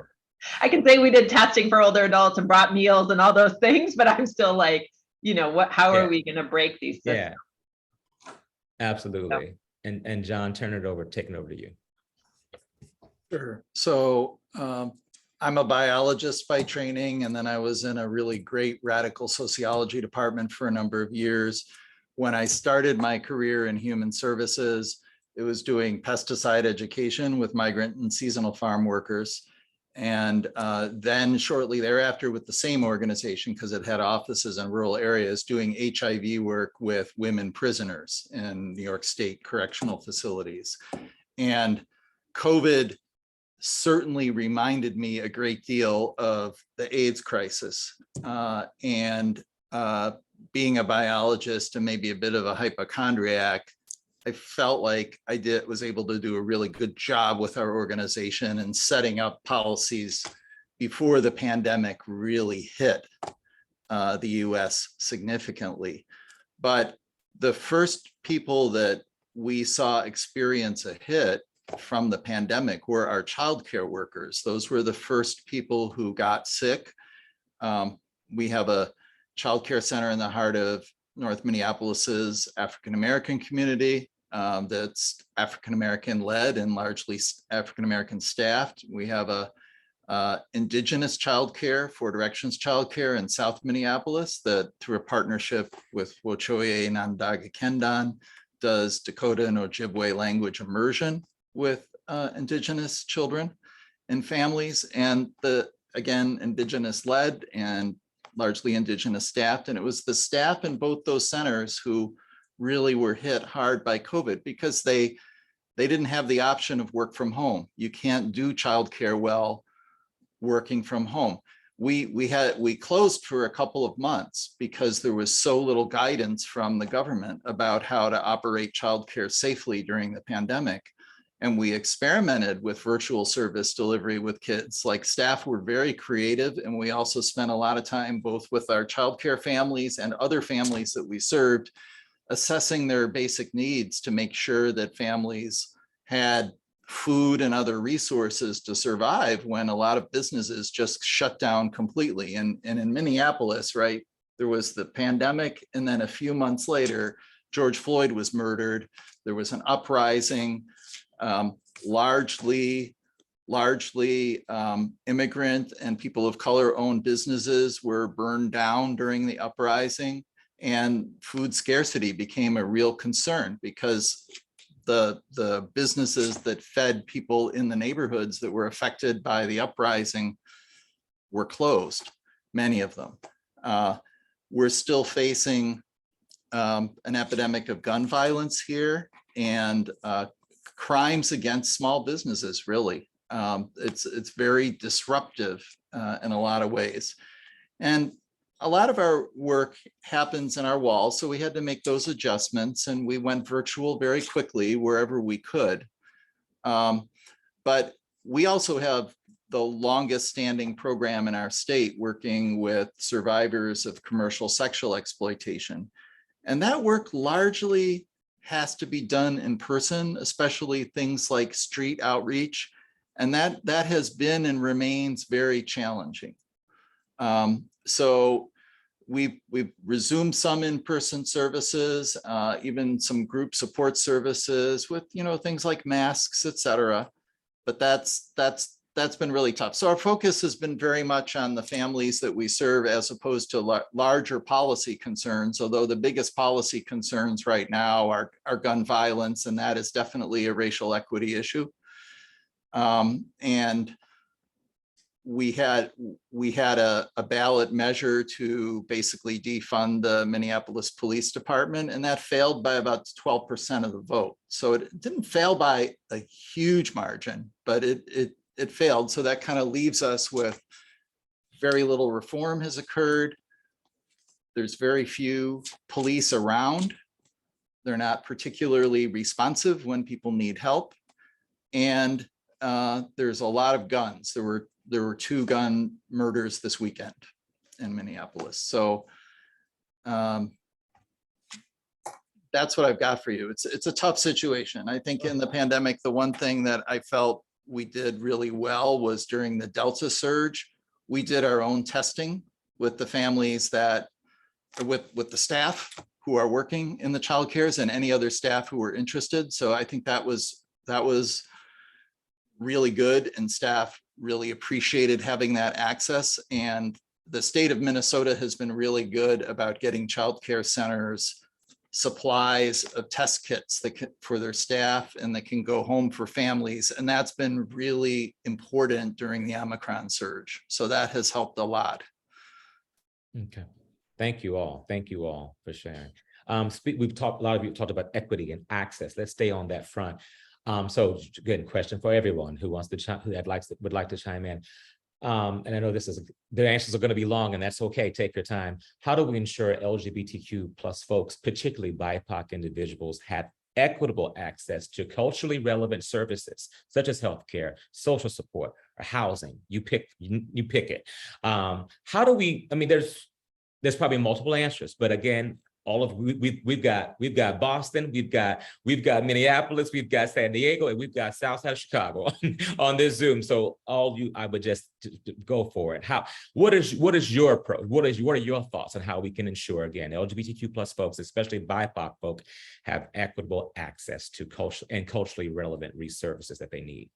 I can say we did testing for older adults and brought meals and all those things, but I'm still like, how are we going to break these systems? Yeah, absolutely. So. And John, taking over to you. Sure. So I'm a biologist by training, and then I was in a really great radical sociology department for a number of years. When I started my career in human services, it was doing pesticide education with migrant and seasonal farm workers. And then shortly thereafter, with the same organization, because it had offices in rural areas, doing HIV work with women prisoners in New York State correctional facilities. And COVID certainly reminded me a great deal of the AIDS crisis, and being a biologist and maybe a bit of a hypochondriac, I felt like I was able to do a really good job with our organization and setting up policies before the pandemic really hit the US significantly. But the first people that we saw experience a hit from the pandemic were our childcare workers. Those were the first people who got sick. We have a childcare center in the heart of North Minneapolis's African-American community. that's African-American led and largely African-American staffed. We have a Indigenous childcare, Four Directions Childcare in South Minneapolis that through a partnership with Wochoye Nandaga Kendan does Dakota and Ojibwe language immersion with Indigenous children and families, and again, Indigenous led and largely Indigenous staffed. And it was the staff in both those centers who really were hit hard by COVID because they didn't have the option of work from home. You can't do childcare well working from home. We closed for a couple of months because there was so little guidance from the government about how to operate childcare safely during the pandemic. And we experimented with virtual service delivery with kids. Like, staff were very creative, and we also spent a lot of time both with our childcare families and other families that we served, assessing their basic needs to make sure that families had food and other resources to survive when a lot of businesses just shut down completely. And in Minneapolis, right, there was the pandemic, and then a few months later, George Floyd was murdered. There was an uprising, largely immigrant and people of color owned businesses were burned down during the uprising, and food scarcity became a real concern because the businesses that fed people in the neighborhoods that were affected by the uprising were closed, many of them. We're still facing an epidemic of gun violence here and crimes against small businesses, really. It's very disruptive in a lot of ways. And a lot of our work happens in our walls, so we had to make those adjustments, and we went virtual very quickly wherever we could. But we also have the longest standing program in our state working with survivors of commercial sexual exploitation. And that work largely has to be done in person, especially things like street outreach. And that has been and remains very challenging. So we've resumed some in-person services, even some group support services with, things like masks, et cetera. But that's been really tough. So our focus has been very much on the families that we serve as opposed to larger policy concerns, although the biggest policy concerns right now are gun violence, and that is definitely a racial equity issue. And we had a ballot measure to basically defund the Minneapolis Police Department, and that failed by about 12% of the vote. So it didn't fail by a huge margin, but it failed. So that kind of leaves us with very little reform has occurred. There's very few police around. They're not particularly responsive when people need help. And there's a lot of guns. There were 2 gun murders this weekend in Minneapolis. So that's what I've got for you. It's a tough situation. I think in the pandemic, the one thing that I felt we did really well was during the Delta surge, we did our own testing with the families with the staff who are working in the child cares and any other staff who were interested. So I think that was really good, and staff really appreciated having that access. And the state of Minnesota has been really good about getting child care centers supplies of test kits for their staff, and that can go home for families. And that's been really important during the Omicron surge. So that has helped a lot. Okay. Thank you all. Thank you all for sharing. A lot of you talked about equity and access. Let's stay on that front. So good question for everyone who wants to would like to chime in. And I know the answers are going to be long, and that's okay. Take your time. How do we ensure LGBTQ plus folks, particularly BIPOC individuals, have equitable access to culturally relevant services such as healthcare, social support, or housing? You pick it. How do we? I mean, there's probably multiple answers, but again, we've got Boston, we've got Minneapolis, we've got San Diego, and we've got South Side of Chicago on this Zoom. So I would just go for it. What is your approach? What are your thoughts on how we can ensure, again, LGBTQ plus folks, especially BIPOC folk, have equitable access to culturally relevant resources that they need?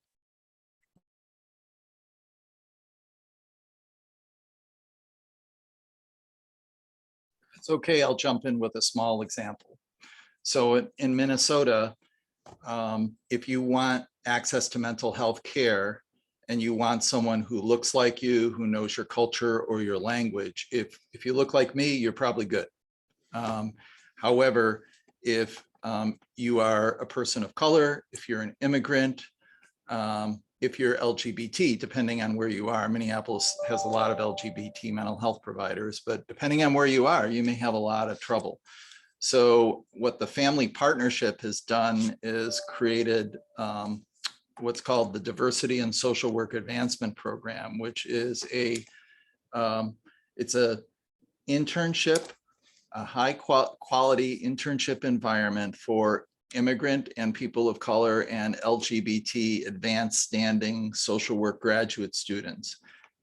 It's okay, I'll jump in with a small example. So in Minnesota, if you want access to mental health care and you want someone who looks like you, who knows your culture or your language, if you look like me, you're probably good. However, if you are a person of color, if you're an immigrant, if you're LGBT, depending on where you are, Minneapolis has a lot of LGBT mental health providers, but depending on where you are, you may have a lot of trouble. So what the Family Partnership has done is created what's called the Diversity and Social Work Advancement Program, which is it's a internship, a high quality internship environment for immigrant and people of color and LGBT advanced standing social work graduate students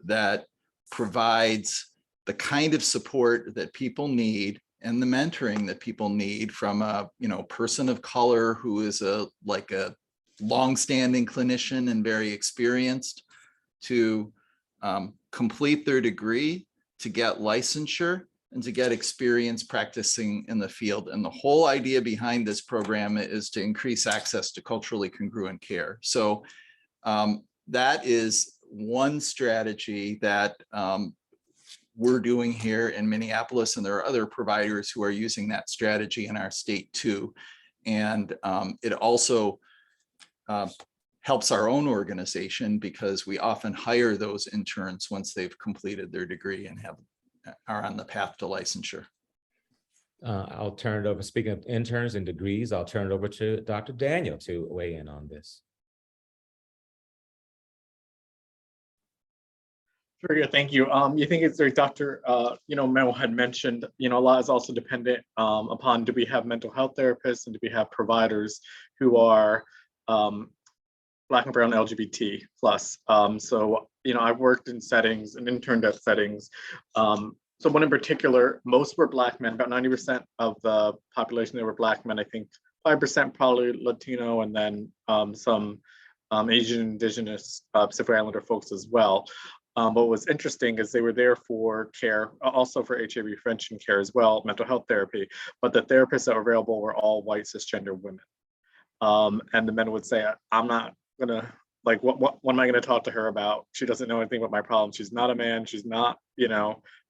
that provides the kind of support that people need and the mentoring that people need from a person of color who is a long-standing clinician and very experienced to complete their degree, to get licensure, and to get experience practicing in the field. And the whole idea behind this program is to increase access to culturally congruent care. So that is one strategy that we're doing here in Minneapolis, and there are other providers who are using that strategy in our state too. And it also helps our own organization because we often hire those interns once they've completed their degree and are on the path to licensure. I'll turn it over. Speaking of interns and degrees, I'll turn it over to Dr. Daniel to weigh in on this. Sure, yeah, thank you. You think it's like Dr. Mel had mentioned, a lot is also dependent upon, do we have mental health therapists and do we have providers who are Black and brown LGBT plus. So, I've worked in settings and interned at settings. So one in particular, most were Black men, about 90% of the population, they were Black men. I think 5% probably Latino, and then some Asian, Indigenous, Pacific Islander folks as well. But what was interesting is they were there for care, also for HIV prevention care as well, mental health therapy, but the therapists that were available were all white cisgender women. And the men would say, I'm not gonna, what am I gonna talk to her about? She doesn't know anything about my problem. She's not a man, she's not,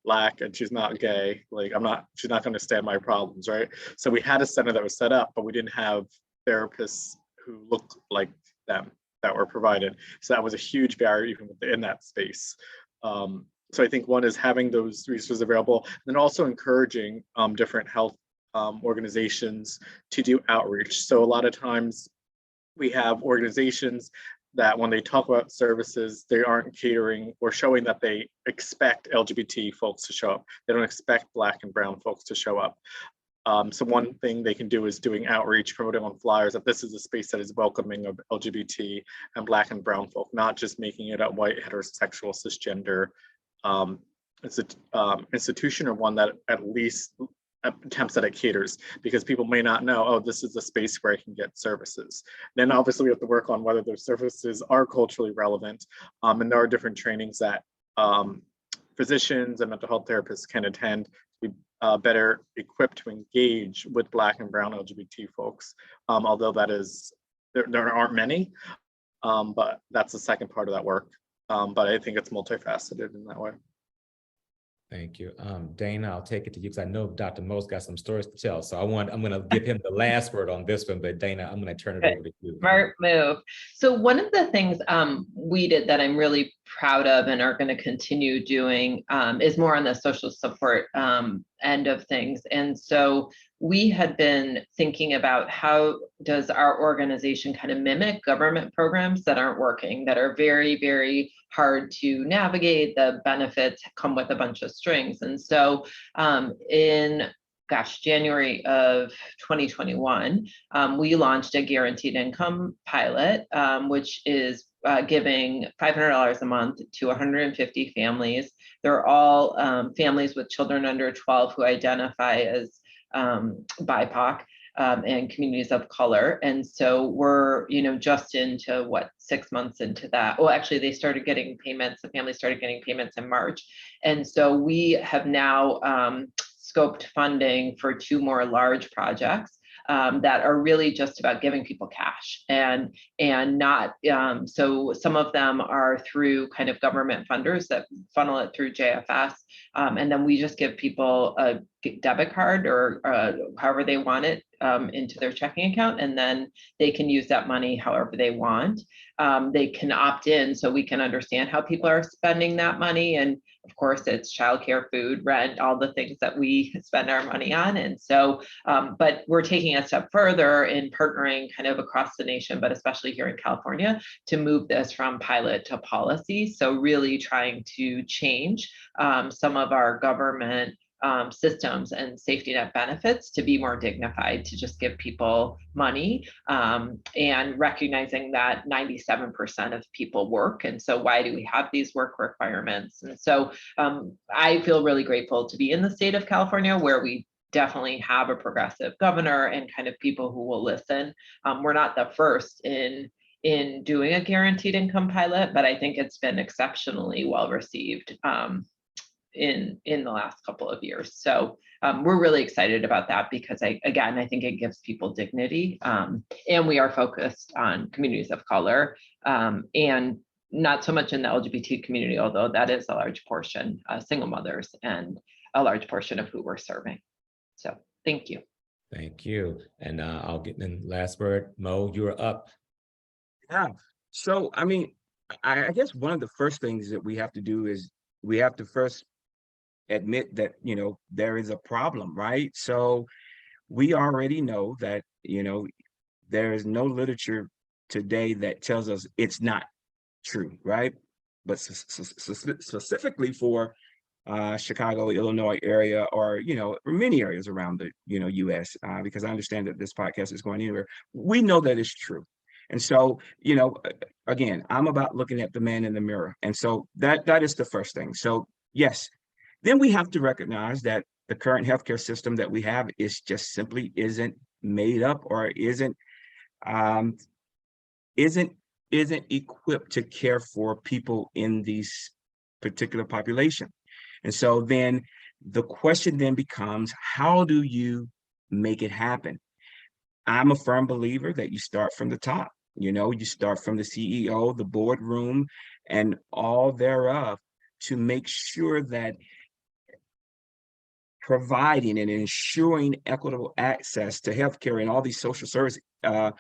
Black, and she's not gay. She's not gonna understand my problems, right? So we had a center that was set up, but we didn't have therapists who looked like them that were provided. So that was a huge barrier even within that space. So I think one is having those resources available, and then also encouraging different health organizations to do outreach. So a lot of times we have organizations that when they talk about services, they aren't catering or showing that they expect LGBT folks to show up. They don't expect Black and brown folks to show up. So one thing they can do is doing outreach, promoting on flyers that this is a space that is welcoming of LGBT and Black and brown folk, not just making it a white heterosexual cisgender institution, or one that at least attempts that it caters, because people may not know, oh, this is a space where I can get services. Then obviously we have to work on whether those services are culturally relevant. And there are different trainings that physicians and mental health therapists can attend to be better equipped to engage with Black and brown LGBT folks. Although that is, there aren't many, but that's the second part of that work. But I think it's multifaceted in that way. Thank you. Dana, I'll take it to you because I know Dr. Mo's got some stories to tell. So I'm going to give him the last word on this one, but Dana, I'm going to turn it over to you. Smart move. So one of the things we did that I'm really proud of and are going to continue doing is more on the social support end of things. And so we had been thinking about how does our organization kind of mimic government programs that aren't working, that are very, very hard to navigate. The benefits come with a bunch of strings. And so in January of 2021, we launched a guaranteed income pilot, which is giving $500 a month to 150 families. They're all families with children under 12 who identify as BIPOC and communities of color. And so we're, just into 6 months into that. Well, actually, they started getting payments. The family started getting payments in March. And so we have now scoped funding for 2 more large projects that are really just about giving people cash and not, so some of them are through kind of government funders that funnel it through JFS. And then we just give people a debit card or however they want it into their checking account, and then they can use that money however they want. They can opt in so we can understand how people are spending that money. And of course, it's childcare, food, rent, all the things that we spend our money on. And so, but we're taking a step further in partnering kind of across the nation, but especially here in California, to move this from pilot to policy. So really trying to change some of our government systems and safety net benefits to be more dignified, to just give people money, and recognizing that 97% of people work. And so why do we have these work requirements? And so I feel really grateful to be in the state of California, where we definitely have a progressive governor and kind of people who will listen. We're not the first in doing a guaranteed income pilot, but I think it's been exceptionally well received in the last couple of years. So we're really excited about that because I think it gives people dignity, and we are focused on communities of color, and not so much in the LGBT community, although that is a large portion, single mothers, and a large portion of who we're serving. So thank you. Thank you. And I'll get in last word. Mo, you're up. Yeah. So, I mean, I guess one of the first things that we have to do is we have to first admit that, there is a problem, right? So we already know that, there is no literature today that tells us it's not true, right? But specifically for Chicago, Illinois area, or, many areas around the, US, because I understand that this podcast is going anywhere. We know that it's true. And so, again, I'm about looking at the man in the mirror. And so that is the first thing. So yes, then we have to recognize that the current healthcare system that we have is just simply isn't made up, or isn't equipped to care for people in these particular population. And so then the question then becomes, how do you make it happen? I'm a firm believer that you start from the top. You start from the CEO, the boardroom, and all thereof, to make sure that providing and ensuring equitable access to healthcare and all these social services, I'm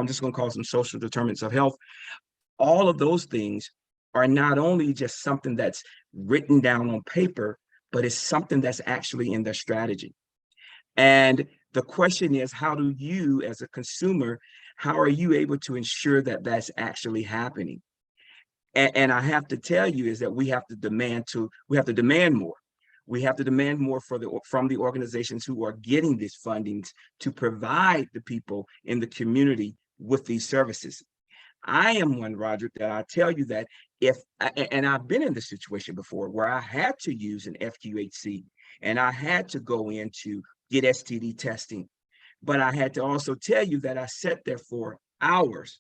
just going to call them social determinants of health. All of those things are not only just something that's written down on paper, but it's something that's actually in their strategy. And the question is, how do you, as a consumer, how are you able to ensure that that's actually happening? And I have to tell you is that we have to demand more. We have to demand more from the organizations who are getting these fundings to provide the people in the community with these services. I am one, Roger, that I tell you that and I've been in this situation before where I had to use an FQHC and I had to go in to get STD testing, but I had to also tell you that I sat there for hours,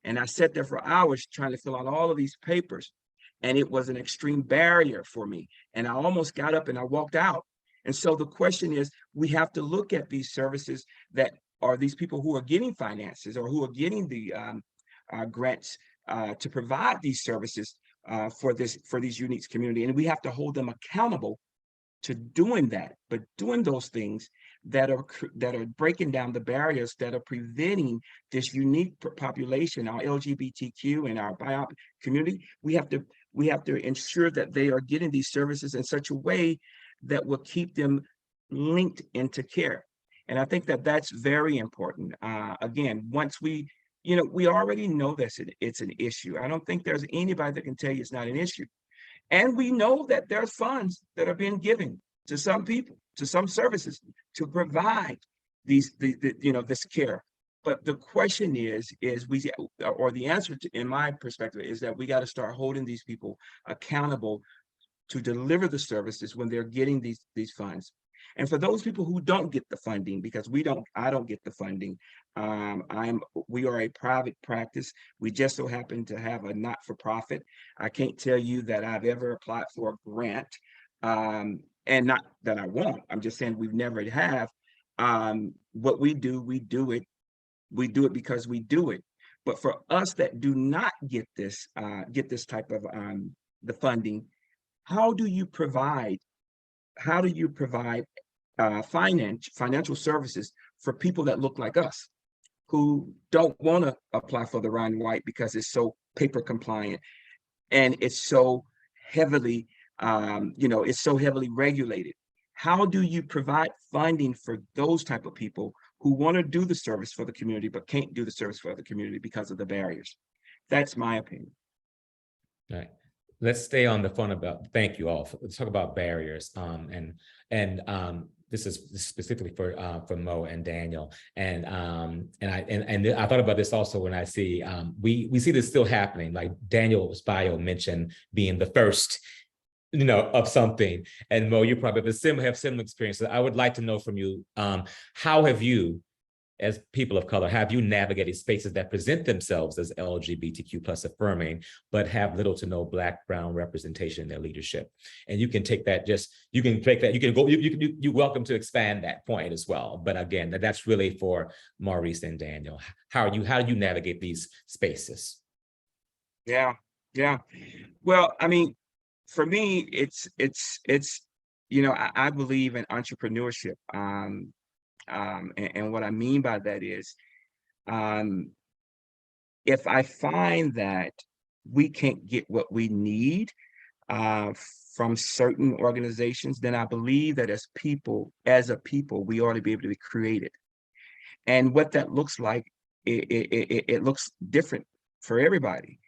and I sat there for hours trying to fill out all of these papers. And it was an extreme barrier for me. And I almost got up and I walked out. And so the question is, we have to look at these services that are these people who are getting finances or who are getting the grants to provide these services for these unique community. And we have to hold them accountable to doing that, but doing those things that are breaking down the barriers that are preventing this unique population, our LGBTQ and our BIPOC community. We have to ensure that they are getting these services in such a way that will keep them linked into care. And I think that that's very important. Again, once we already know this, it's an issue. I don't think there's anybody that can tell you it's not an issue. And we know that there's funds that are being given to some people to some services to provide these, this care. But the question is or the answer to, in my perspective, is that we got to start holding these people accountable to deliver the services when they're getting these funds. And for those people who don't get the funding, because I don't get the funding, we are a private practice. We just so happen to have a not-for-profit. I can't tell you that I've ever applied for a grant, and not that I won't. I'm just saying we've never have. What we do it because we do it. But for us that do not get this type of the funding, how do you provide financial services for people that look like us, who don't want to apply for the Ryan White because it's so paper compliant and it's so heavily, it's so heavily regulated? How do you provide funding for those type of people who want to do the service for the community but can't do the service for the community because of the barriers? That's my opinion. All right. Let's stay on the fun about, thank you all. Let's talk about barriers. This is specifically for Mo and Daniel. And I thought about this also when I see, we see this still happening. Like Daniel's bio mentioned being the first, of something. And Mo, you probably have similar experiences. I would like to know from you, how have you, as people of color, have you navigated spaces that present themselves as LGBTQ plus affirming, but have little to no Black, brown representation in their leadership? And you can take that, you're welcome to expand that point as well. But again, that's really for Maurice and Daniel. How do you navigate these spaces? Yeah. Well, I mean, for me, it's I believe in entrepreneurship. And what I mean by that is, if I find that we can't get what we need from certain organizations, then I believe that as a people, we ought to be able to be creative. And what that looks like, it looks different for everybody.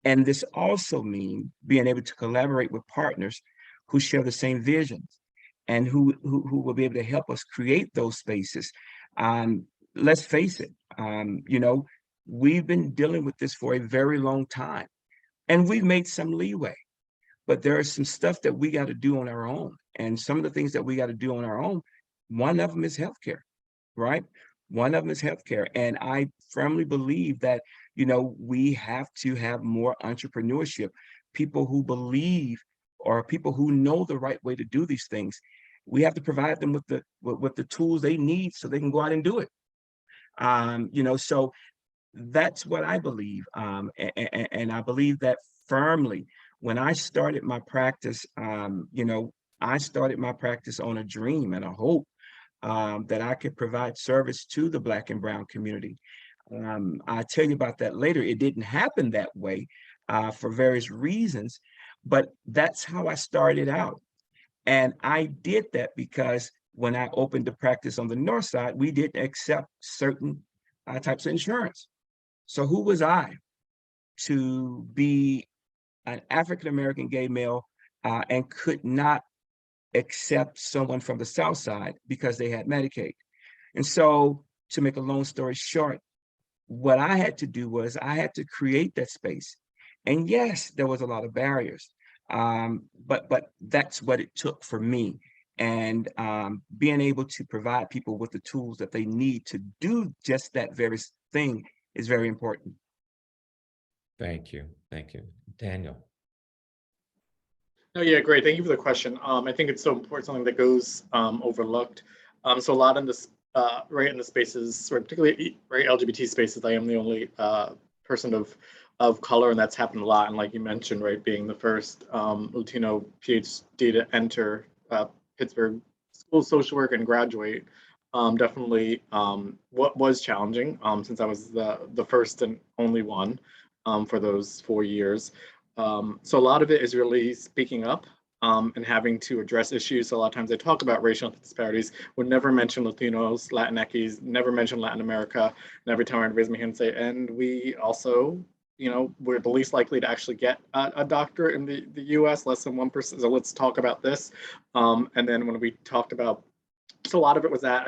And this also means being able to collaborate with partners who share the same visions and who will be able to help us create those spaces. Let's face it, we've been dealing with this for a very long time, and we've made some leeway, but there is some stuff that we got to do on our own. And some of the things that we got to do on our own, one of them is healthcare, right? One of them is healthcare. And I firmly believe that, we have to have more entrepreneurship, people who believe or people who know the right way to do these things. We have to provide them with the tools they need so they can go out and do it. So that's what I believe. And I believe that firmly. When I started my practice, I started my practice on a dream and a hope that I could provide service to the Black and brown community. I'll tell you about that later. It didn't happen that way for various reasons, but that's how I started out. And I did that because when I opened the practice on the north side, we didn't accept certain types of insurance. So who was I to be an African-American gay male and could not accept someone from the south side because they had Medicaid? And so, to make a long story short, what I had to do was I had to create that space. And yes, there was a lot of barriers. But that's what it took for me. And being able to provide people with the tools that they need to do just that very thing is very important. Thank you. Daniel. No, yeah, great. Thank you for the question. I think it's so important, something that goes overlooked. So a lot in this, right in the spaces, right, particularly right LGBT spaces, I am the only person of color, and that's happened a lot. And like you mentioned, right, being the first Latino PhD to enter Pittsburgh School of Social Work and graduate, definitely what was challenging, since I was the first and only one for those 4 years. So a lot of it is really speaking up and having to address issues. So a lot of times I talk about racial disparities, would never mention Latinos, Latinx, never mention Latin America. And every time I raise my hand and say, and we also you know, we're the least likely to actually get a doctor in the US, less than 1%. So let's talk about this. And then when we talked about, so a lot of it was that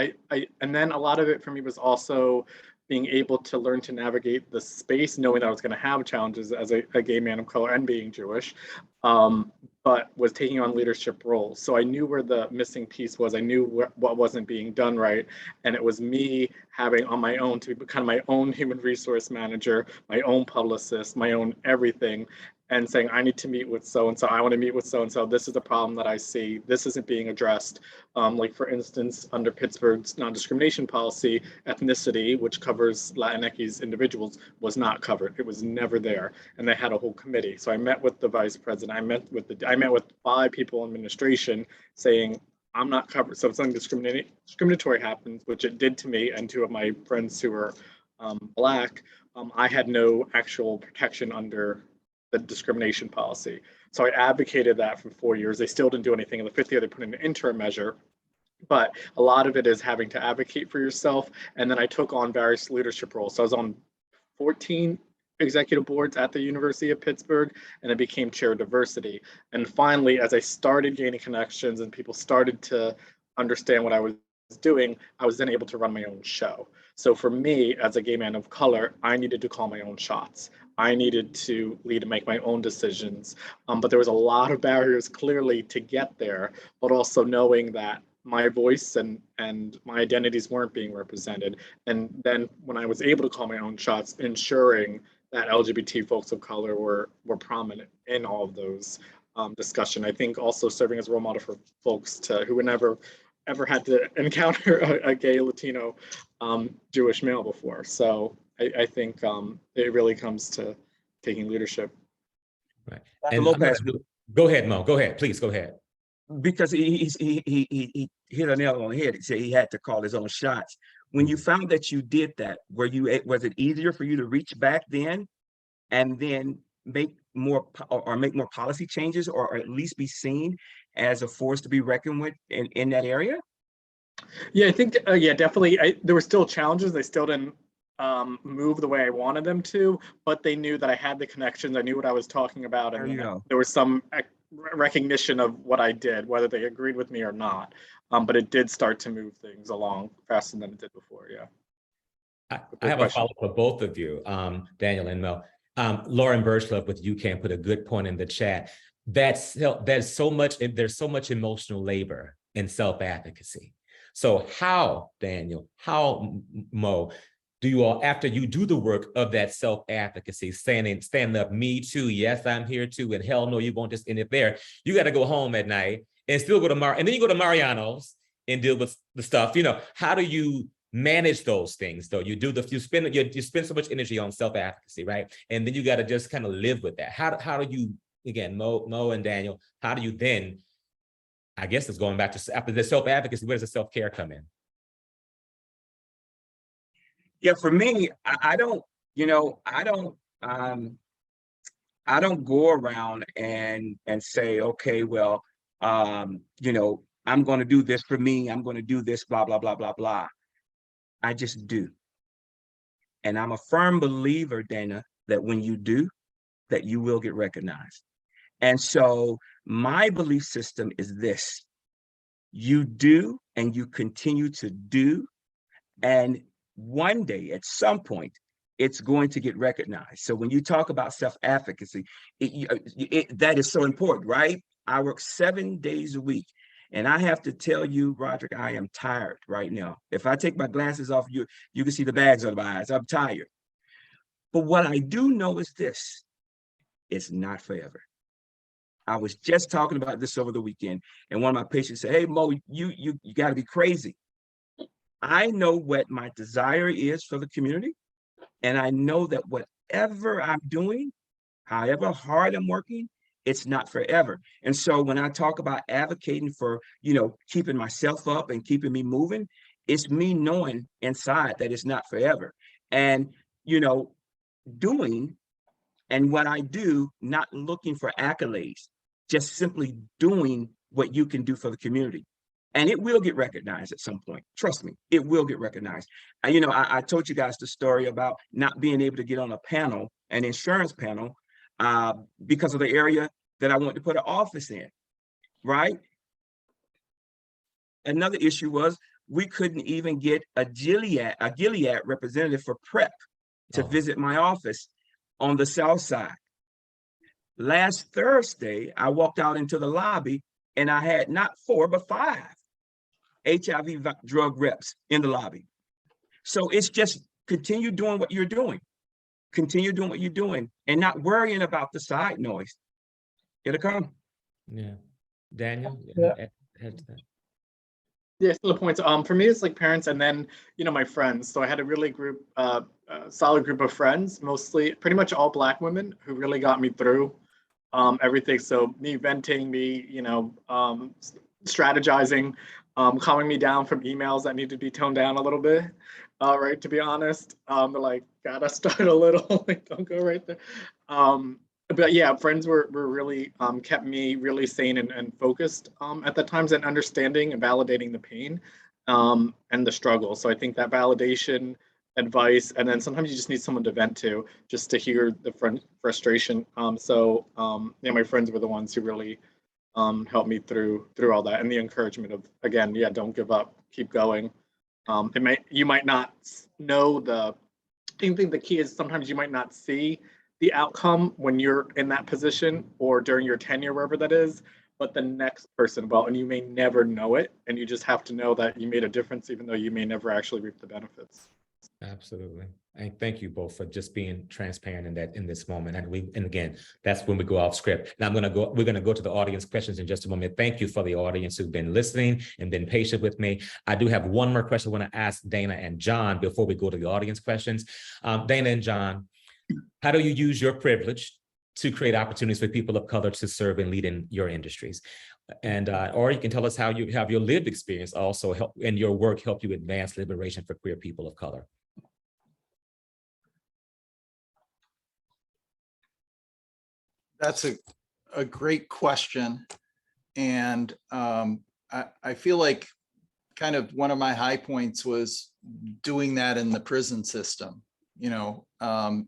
and then a lot of it for me was also being able to learn to navigate the space, knowing that I was going to have challenges as a gay man of color and being Jewish, but was taking on leadership roles. So I knew where the missing piece was. I knew what wasn't being done right. And it was me having on my own to be kind of my own human resource manager, my own publicist, my own everything, and saying, I need to meet with so-and-so, I want to meet with so-and-so, this is the problem that I see, this isn't being addressed. Like for instance, under Pittsburgh's non-discrimination policy, ethnicity, which covers Latinx individuals, was not covered. It was never there. And they had a whole committee. So I met with the vice president, I met with 5 people in administration saying, I'm not covered. So if something discriminatory happens, which it did to me and 2 of my friends who were Black, I had no actual protection under the discrimination policy. So I advocated that for 4 years. They still didn't do anything. In the 5th year, they put in an interim measure. But a lot of it is having to advocate for yourself. And then I took on various leadership roles. So I was on 14 executive boards at the University of Pittsburgh, and I became chair of diversity. And finally, as I started gaining connections and people started to understand what I was doing, I was then able to run my own show. So for me, as a gay man of color, I needed to call my own shots. I needed to lead and make my own decisions. But there was a lot of barriers clearly to get there, but also knowing that my voice and my identities weren't being represented. And then when I was able to call my own shots, ensuring that LGBT folks of color were prominent in all of those discussion. I think also serving as a role model for folks who were never ever had to encounter a gay Latino Jewish male before. So I think it really comes to taking leadership. Right. Dr. And Lopez, go ahead, Mo. Go ahead, please. Go ahead. because he hit a nail on the head. He said he had to call his own shots. When you found that you did that, was it easier for you to reach back then and then make more policy changes, or at least be seen as a force to be reckoned with in that area? Yeah, I think, yeah, definitely. There were still challenges. They still didn't move the way I wanted them to, but they knew that I had the connections. I knew what I was talking about. And there was some recognition of what I did, whether they agreed with me or not. But it did start to move things along faster than it did before, yeah. I have a follow-up for both of you, Daniel and Mel. Lauren Birchlove with UCAN put a good point in the chat. There's so much emotional labor in self-advocacy. So how, Daniel, how, Mo, do you all, after you do the work of that self-advocacy, stand up, me too, yes, I'm here too, and hell no, you won't just end it there. You got to go home at night and still go to and then you go to Mariano's and deal with the stuff. You know, how do you manage those things though? You spend so much energy on self-advocacy, right? And then you got to just kind of live with that. How do you, again, Mo and Daniel, how do you then, I guess it's going back to after the self-advocacy, where does the self-care come in? Yeah, for me, I don't go around and say, okay, well, I'm going to do this for me. I'm going to do this, blah, blah, blah, blah, blah. I just do. And I'm a firm believer, Dana, that when you do, that you will get recognized. And so my belief system is this: you do and you continue to do. And one day, at some point, it's going to get recognized. So when you talk about self-advocacy, that is so important, right? I work 7 days a week. And I have to tell you, Roderick, I am tired right now. If I take my glasses off, you can see the bags under my eyes. I'm tired. But what I do know is this: it's not forever. I was just talking about this over the weekend, and one of my patients said, hey, Mo, you got to be crazy. I know what my desire is for the community, and I know that whatever I'm doing, however hard I'm working, it's not forever. And so when I talk about advocating for, keeping myself up and keeping me moving, it's me knowing inside that it's not forever. And, doing, and what I do, not looking for accolades, just simply doing what you can do for the community. And it will get recognized at some point. Trust me, it will get recognized. I told you guys the story about not being able to get on a panel an insurance panel because of the area that I want to put an office in, right? Another issue was we couldn't even get a Gilead representative for PrEP to visit my office on the South Side. Last Thursday, I walked out into the lobby and I had not 4, but 5 HIV drug reps in the lobby. So it's just continue doing what you're doing. Continue doing what you're doing and not worrying about the side noise. It'll come. Yeah. Daniel? Yeah. Yeah, still the points. For me, it's like parents and then, my friends. So I had a really solid group of friends, mostly pretty much all Black women who really got me through everything. So me venting, strategizing, calming me down from emails that need to be toned down a little bit, right, to be honest. Like, gotta start a little, like, don't go right there. But yeah, friends were really kept me really sane and focused at the times, and understanding and validating the pain and the struggle. So I think that validation, advice, and then sometimes you just need someone to vent to, just to hear the frustration. My friends were the ones who really helped me through all that, and the encouragement of, again, yeah, don't give up, keep going. You might not know I think the key is sometimes you might not see the outcome when you're in that position or during your tenure, wherever that is, but the next person will, and you may never know it. And you just have to know that you made a difference, even though you may never actually reap the benefits. Absolutely. And thank you both for just being transparent in this moment. And again, that's when we go off script. Now we're gonna go to the audience questions in just a moment. Thank you for the audience who've been listening and been patient with me. I do have one more question I want to ask Dana and John before we go to the audience questions. Dana and John, how do you use your privilege to create opportunities for people of color to serve and lead in your industries? And or you can tell us how you have your lived experience also help in your work help you advance liberation for queer people of color. That's a great question. And I feel like kind of one of my high points was doing that in the prison system,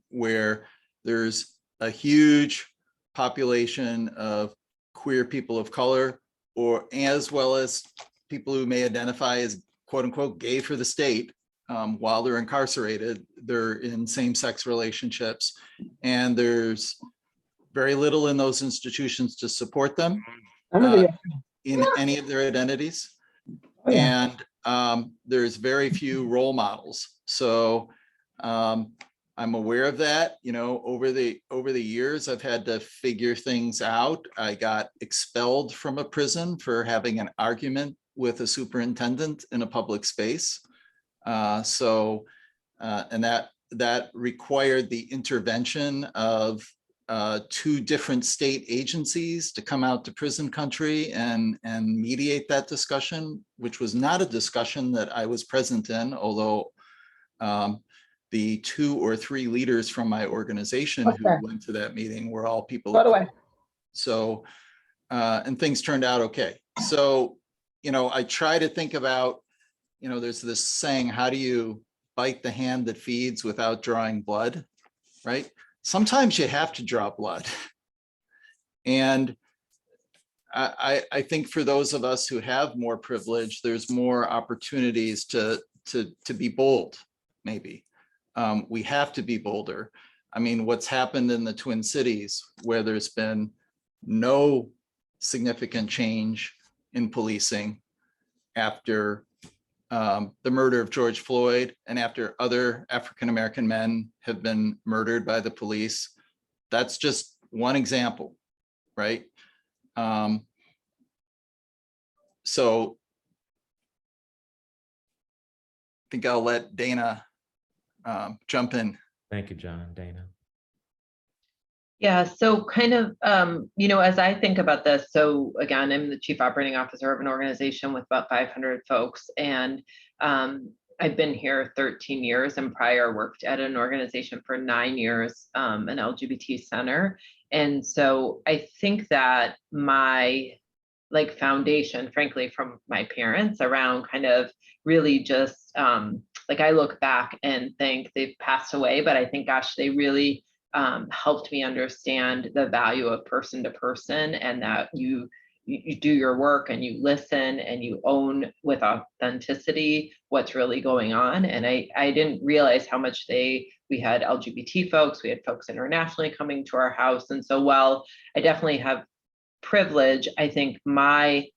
where there's a huge population of queer people of color, or as well as people who may identify as quote unquote gay for the state. While they're incarcerated, they're in same-sex relationships, and there's very little in those institutions to support them in any of their identities. Oh, yeah. And there's very few role models. So I'm aware of that. Over the years, I've had to figure things out. I got expelled from a prison for having an argument with a superintendent in a public space. And that required the intervention of 2 different state agencies to come out to prison country and mediate that discussion, which was not a discussion that I was present in, although the 2 or 3 leaders from my organization who went to that meeting were all people. By the way. So, and things turned out okay. So, I try to think about, there's this saying, how do you bite the hand that feeds without drawing blood, right? Sometimes you have to draw blood. And I think for those of us who have more privilege, there's more opportunities to be bold, maybe. We have to be bolder. I mean, what's happened in the Twin Cities, where there's been no significant change in policing after the murder of George Floyd and after other African-American men have been murdered by the police. That's just one example, right? So I think I'll let Dana jump in. Thank you, John. Dana. Yeah, so kind of, as I think about this, so again, I'm the chief operating officer of an organization with about 500 folks, and I've been here 13 years, and prior worked at an organization for 9 years, an LGBT center. And so I think that my foundation, frankly, from my parents around kind of really just I look back and think they've passed away, but I think, gosh, they really helped me understand the value of person to person, and that you do your work and you listen and you own with authenticity what's really going on. And I didn't realize how much we had LGBT folks, we had folks internationally coming to our house. And so while I definitely have privilege, I think my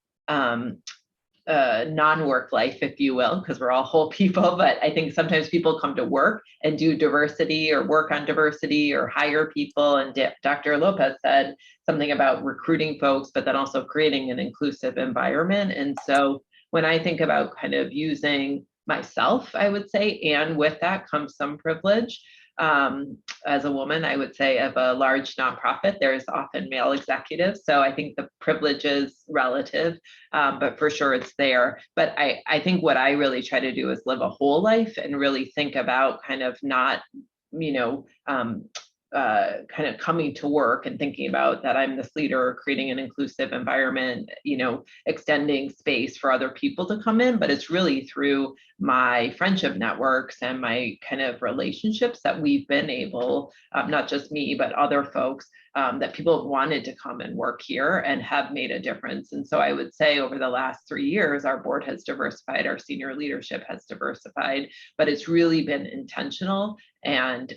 non-work life, if you will, because we're all whole people, but I think sometimes people come to work and do diversity or work on diversity or hire people. And Dr. Lopez said something about recruiting folks, but then also creating an inclusive environment. And so when I think about kind of using myself, I would say, and with that comes some privilege. As a woman, I would say, of a large nonprofit, there's often male executives. So I think the privilege is relative, but for sure it's there. But I think what I really try to do is live a whole life and really think about kind of not, kind of coming to work and thinking about that I'm this leader, creating an inclusive environment, extending space for other people to come in, but it's really through my friendship networks and my kind of relationships that we've been able, not just me, but other folks, that people have wanted to come and work here and have made a difference. And so I would say over the last 3 years, our board has diversified, our senior leadership has diversified, but it's really been intentional and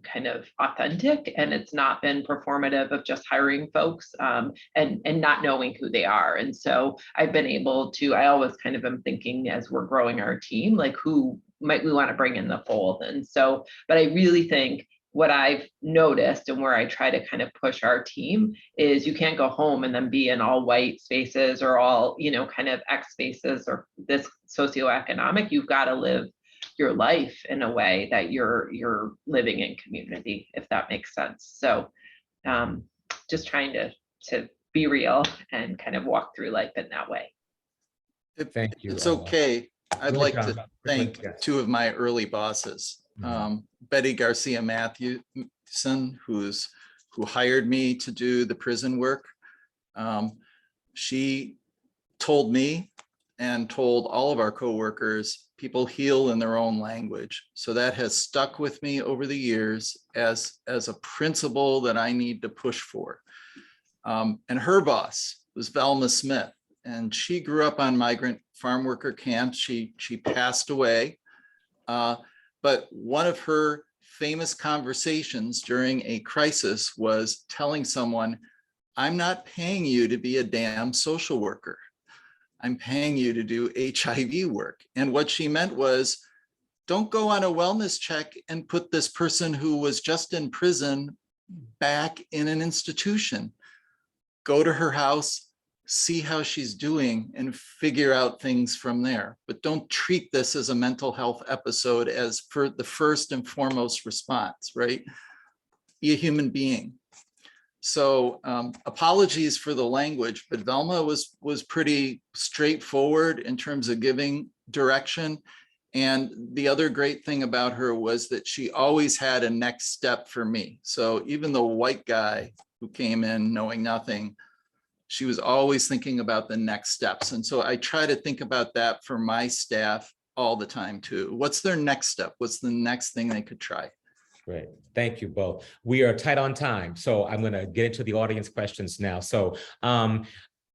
kind of authentic, and it's not been performative of just hiring folks and not knowing who they are. And so I've been able to, I always kind of am thinking as we're growing our team, like who might we want to bring in the fold. And so, but I really think what I've noticed and where I try to kind of push our team is you can't go home and then be in all white spaces or all, kind of X spaces or this socioeconomic. You've got to live your life in a way that you're living in community, if that makes sense. So just trying to be real and kind of walk through life in that way. Thank you. It's okay. I'd like to thank two of my early bosses. Betty Garcia Mathewson, who hired me to do the prison work. She told me and told all of our coworkers, people heal in their own language. So that has stuck with me over the years as a principle that I need to push for. And her boss was Velma Smith, and she grew up on migrant farm worker camps. She passed away, but one of her famous conversations during a crisis was telling someone, "I'm not paying you to be a damn social worker. I'm paying you to do HIV work." And what she meant was, don't go on a wellness check and put this person who was just in prison back in an institution. Go to her house, see how she's doing, and figure out things from there. But don't treat this as a mental health episode as for the first and foremost response, right? Be a human being. So apologies for the language, but Velma was pretty straightforward in terms of giving direction. And the other great thing about her was that she always had a next step for me. So even the white guy who came in knowing nothing, she was always thinking about the next steps. And so I try to think about that for my staff all the time too. What's their next step? What's the next thing they could try? Great. Thank you both. We are tight on time, so I'm going to get into the audience questions now. So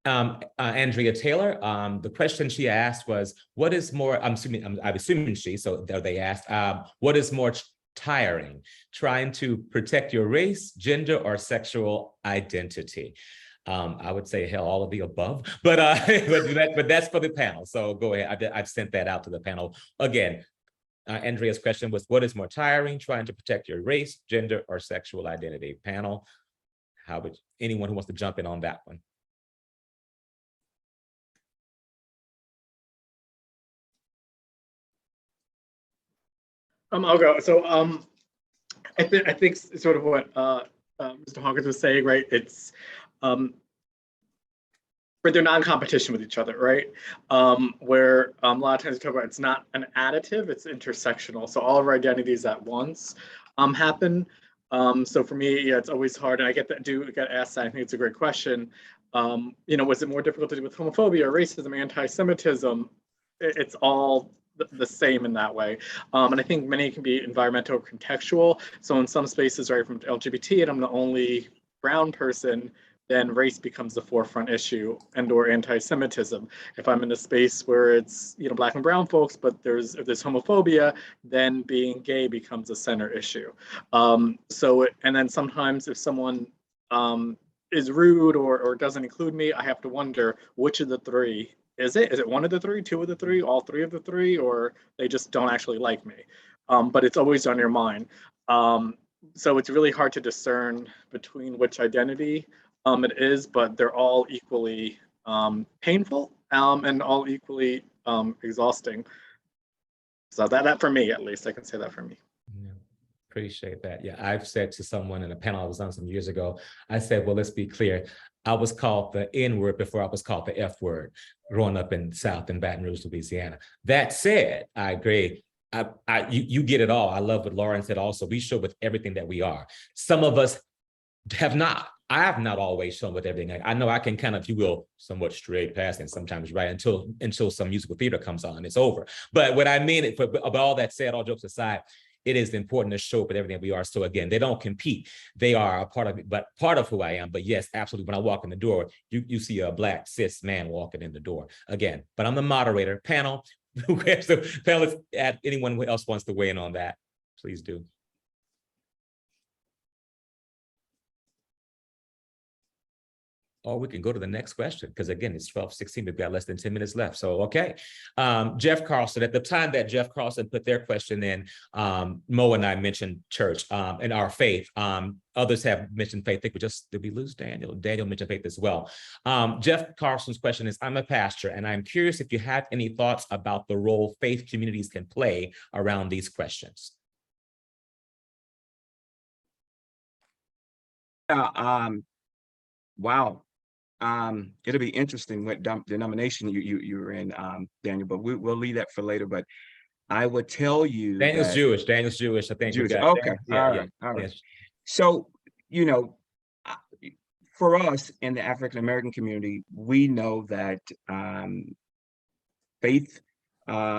Andrea Taylor, the question she asked was, what is more, I'm assuming she, so they asked, what is more tiring, trying to protect your race, gender, or sexual identity? I would say, hell, all of the above, but that's for the panel. So go ahead. I've sent that out to the panel. Again, Andrea's question was, what is more tiring, trying to protect your race, gender, or sexual identity? Panel, how would anyone who wants to jump in on that one? I'll go. So I think sort of what Mr. Hawkins was saying, right? It's where they're non-competition with each other, right? Where a lot of times we talk about it's not an additive, it's intersectional. So all of our identities at once happen. So for me, yeah, it's always hard, and I get asked that. I think it's a great question. Was it more difficult to do with homophobia, racism, anti-Semitism? It's all the same in that way. And I think many can be environmental or contextual. So in some spaces, right, from LGBT, and I'm the only brown person, then race becomes the forefront issue, and or anti-Semitism. If I'm in a space where it's, you know, Black and brown folks, but if there's homophobia, then being gay becomes a center issue. And then sometimes if someone is rude or doesn't include me, I have to wonder which of the three is it? Is it one of the three, two of the three, all three of the three, or they just don't actually like me? But it's always on your mind. So it's really hard to discern between which identity it is, but they're all equally painful and all equally exhausting. So that for me, at least, I can say that for me. Yeah, appreciate that. Yeah, I've said to someone in a panel I was on some years ago, I said, well, let's be clear. I was called the N word before I was called the F word growing up in South in Baton Rouge, Louisiana. That said, I agree. You get it all. I love what Lauren said also. We show with everything that we are. Some of us have not. I have not always shown with everything. I know I can kind of, if you will, somewhat straight past and sometimes right until some musical theater comes on, it's over. But what I mean, about all that said, all jokes aside, it is important to show up with everything we are. So again, they don't compete. They are a part of it, but part of who I am. But yes, absolutely. When I walk in the door, you see a Black cis man walking in the door again. But I'm the moderator. Panel, panelists, anyone else wants to weigh in on that, please do. Or we can go to the next question, because again, it's 12:16. We've got less than 10 minutes left. So, okay. Jeff Carlson, at the time that Jeff Carlson put their question in, Mo and I mentioned church and our faith. Others have mentioned faith. I think did we lose Daniel? Daniel mentioned faith as well. Jeff Carlson's question is, I'm a pastor, and I'm curious if you have any thoughts about the role faith communities can play around these questions. Wow. It'll be interesting what denomination you're in, Daniel, but we'll leave that for later. But I would tell you Daniel's Jewish. Daniel's Jewish. I think. Jewish. Okay. All right. Yes. So, you know, for us in the African American community, we know that faith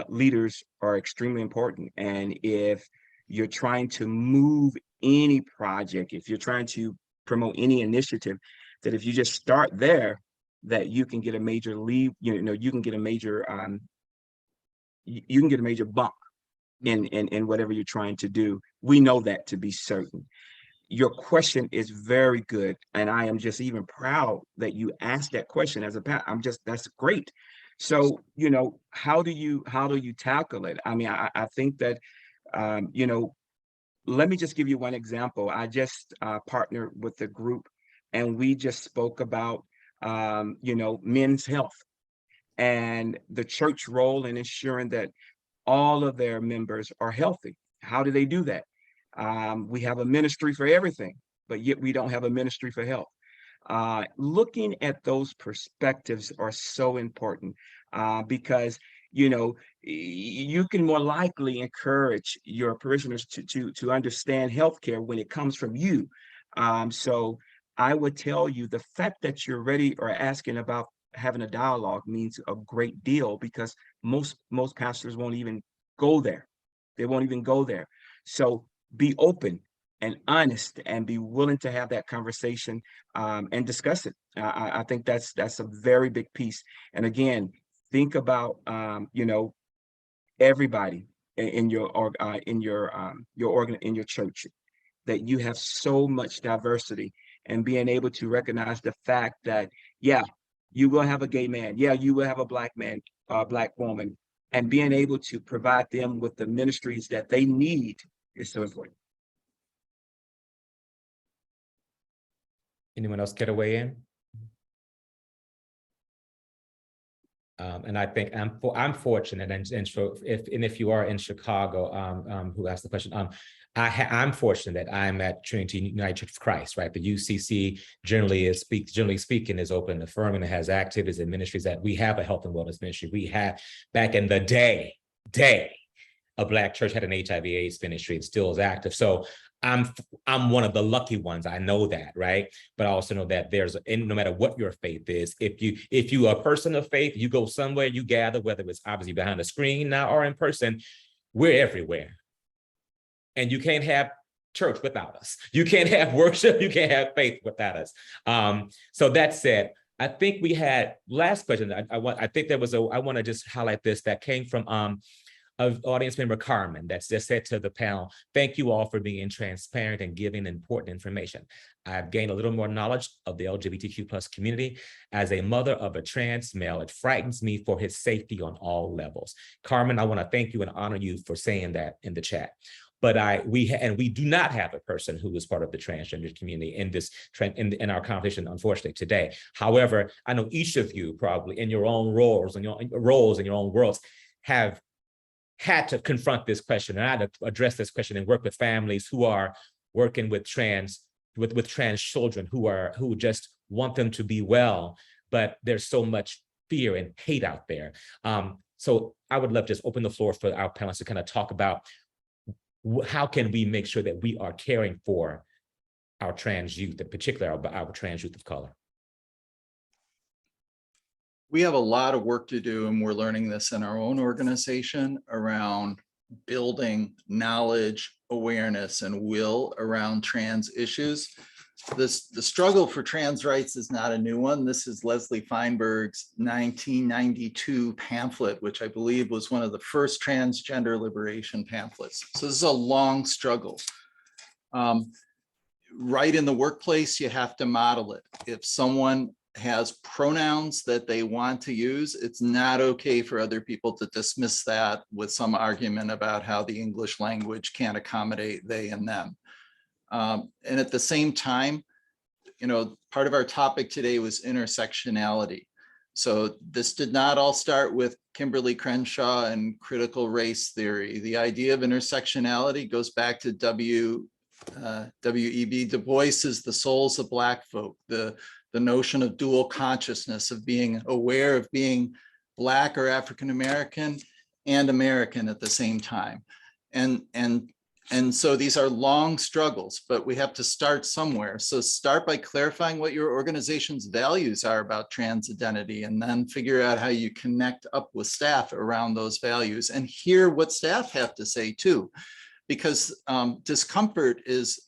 leaders are extremely important. And if you're trying to move any project, if you're trying to promote any initiative, that if you just start there, that you can get a major lead, you can get a major bump in whatever you're trying to do. We know that to be certain. Your question is very good, and I am just even proud that you asked that question. That's great. So, how do you tackle it? I mean, I think that let me just give you one example. I just partnered with a group, and we just spoke about, men's health and the church role in ensuring that all of their members are healthy. How do they do that? We have a ministry for everything, but yet we don't have a ministry for health. Looking at those perspectives are so important because, you can more likely encourage your parishioners to understand healthcare when it comes from you. So I would tell you the fact that you're ready or asking about having a dialogue means a great deal, because most pastors won't even go there. They won't even go there. So be open and honest and be willing to have that conversation and discuss it. I think that's a very big piece. And again, think about everybody in your church, that you have so much diversity, and being able to recognize the fact that, yeah, you will have a gay man. Yeah, you will have a Black man, Black woman, and being able to provide them with the ministries that they need is so important. Anyone else care to weigh in? And I think I'm fortunate, and if you are in Chicago, who asked the question, I'm fortunate that I'm at Trinity United Church of Christ, right? The UCC generally speaking is open, affirming, and has activities and ministries. That we have a health and wellness ministry. We have, back in the day, a Black church had an HIV/AIDS ministry. It still is active. So I'm one of the lucky ones. I know that, right? But I also know that and no matter what your faith is, if you are a person of faith, you go somewhere, you gather, whether it's obviously behind a screen now or in person, we're everywhere. And you can't have church without us. You can't have worship, you can't have faith without us. So that said, I think we had last question. I want to just highlight this that came from of audience member Carmen that's just said to the panel, thank you all for being transparent and giving important information. I've gained a little more knowledge of the LGBTQ plus community. As a mother of a trans male, it frightens me for his safety on all levels. Carmen, I want to thank you and honor you for saying that in the chat. But we do not have a person who is part of the transgender community in our conversation, unfortunately, today. However, I know each of you probably in your own roles and your own worlds have had to confront this question, and I had to address this question and work with families who are working with trans children who just want them to be well, but there's so much fear and hate out there. So I would love to just open the floor for our panelists to kind of talk about how can we make sure that we are caring for our trans youth, in particular our trans youth of color. We have a lot of work to do, and we're learning this in our own organization around building knowledge, awareness, and will around trans issues. The struggle for trans rights is not a new one. This is Leslie Feinberg's 1992 pamphlet, which I believe was one of the first transgender liberation pamphlets. So this is a long struggle. Right in the workplace, you have to model it. If someone has pronouns that they want to use, it's not okay for other people to dismiss that with some argument about how the English language can't accommodate they and them. And at the same time, you know, part of our topic today was intersectionality. So this did not all start with Kimberly Crenshaw and critical race theory. The idea of intersectionality goes back to W.E.B. Du Bois's The Souls of Black Folk, the notion of dual consciousness, of being aware of being Black or African-American and American at the same time. And so these are long struggles, but we have to start somewhere. So start by clarifying what your organization's values are about trans identity, and then figure out how you connect up with staff around those values and hear what staff have to say too, because discomfort is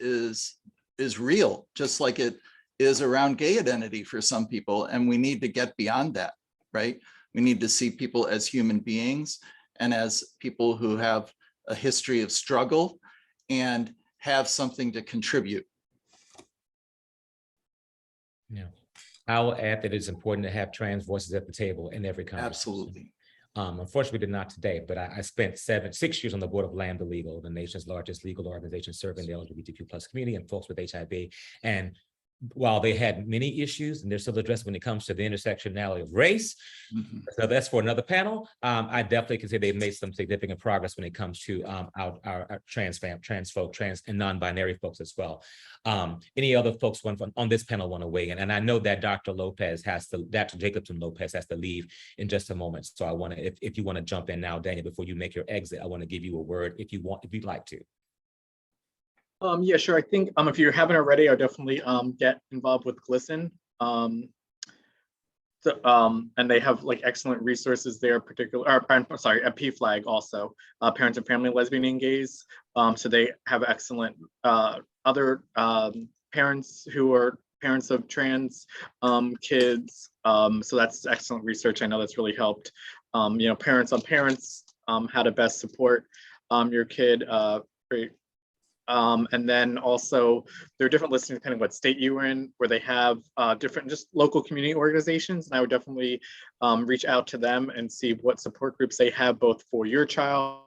real, just like it is around gay identity for some people. And we need to get beyond that, right? We need to see people as human beings and as people who have a history of struggle and have something to contribute. Yeah, I will add that it's important to have trans voices at the table in every conversation. Absolutely. Unfortunately, we did not today, but I spent 6 years on the board of Lambda Legal, the nation's largest legal organization serving the LGBTQ plus community and folks with HIV. And while they had many issues, and they're still addressed when it comes to the intersectionality of race, so that's for another panel. I definitely can say they've made some significant progress when it comes to our trans folk, trans and non-binary folks as well. Any other folks on this panel want to weigh in? And I know that Dr. Jacobson Lopez has to leave in just a moment. So I want to, if you want to jump in now, Daniel, before you make your exit, I want to give you a word if you'd like to. Yeah, sure. I think if you haven't already, I'll definitely get involved with GLSEN. And they have like excellent resources there, at PFLAG also, Parents and Family Lesbian and Gays. So they have excellent other parents who are parents of trans kids. So that's excellent research. I know that's really helped. You know, Parents on Parents, how to best support your kid. And then also there are different listings depending on what state you were in, where they have different just local community organizations. And I would definitely reach out to them and see what support groups they have, both for your child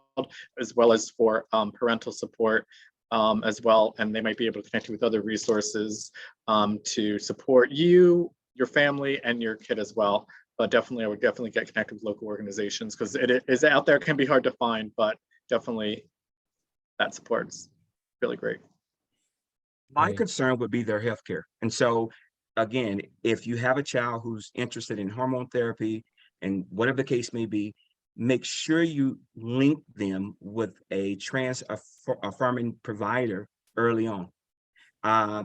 as well as for parental support as well. And they might be able to connect you with other resources to support you, your family, and your kid as well. But definitely, I would definitely get connected with local organizations, because it is out there, can be hard to find, but definitely that support's really great. My concern would be their healthcare. And so again, if you have a child who's interested in hormone therapy and whatever the case may be, make sure you link them with a trans affirming provider early on.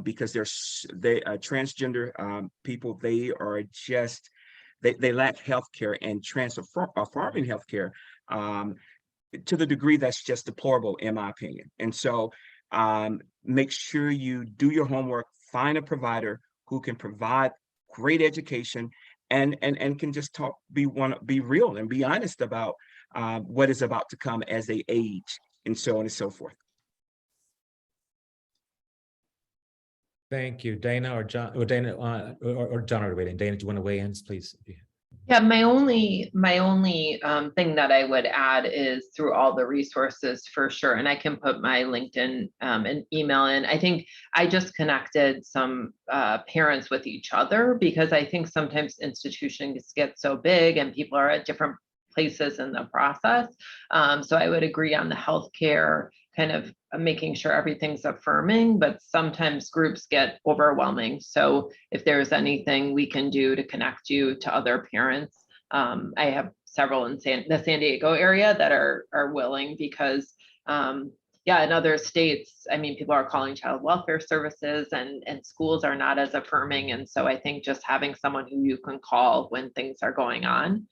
Because they transgender people, they are just, they lack healthcare and transforming healthcare to the degree that's just deplorable, in my opinion. And so make sure you do your homework, find a provider who can provide great education and can just be real and be honest about what is about to come as they age, and so on and so forth. Thank you, Dana or John, or Dana, or John are waiting. Dana, do you want to weigh in, please? Yeah, my only thing that I would add is through all the resources for sure, and I can put my LinkedIn and email in. I think I just connected some parents with each other, because I think sometimes institutions get so big and people are at different places in the process. So I would agree on the healthcare, kind of making sure everything's affirming, but sometimes groups get overwhelming. So if there's anything we can do to connect you to other parents, I have several in the San Diego area that are willing, because yeah, in other states, I mean, people are calling child welfare services and schools are not as affirming. And so I think just having someone who you can call when things are going on,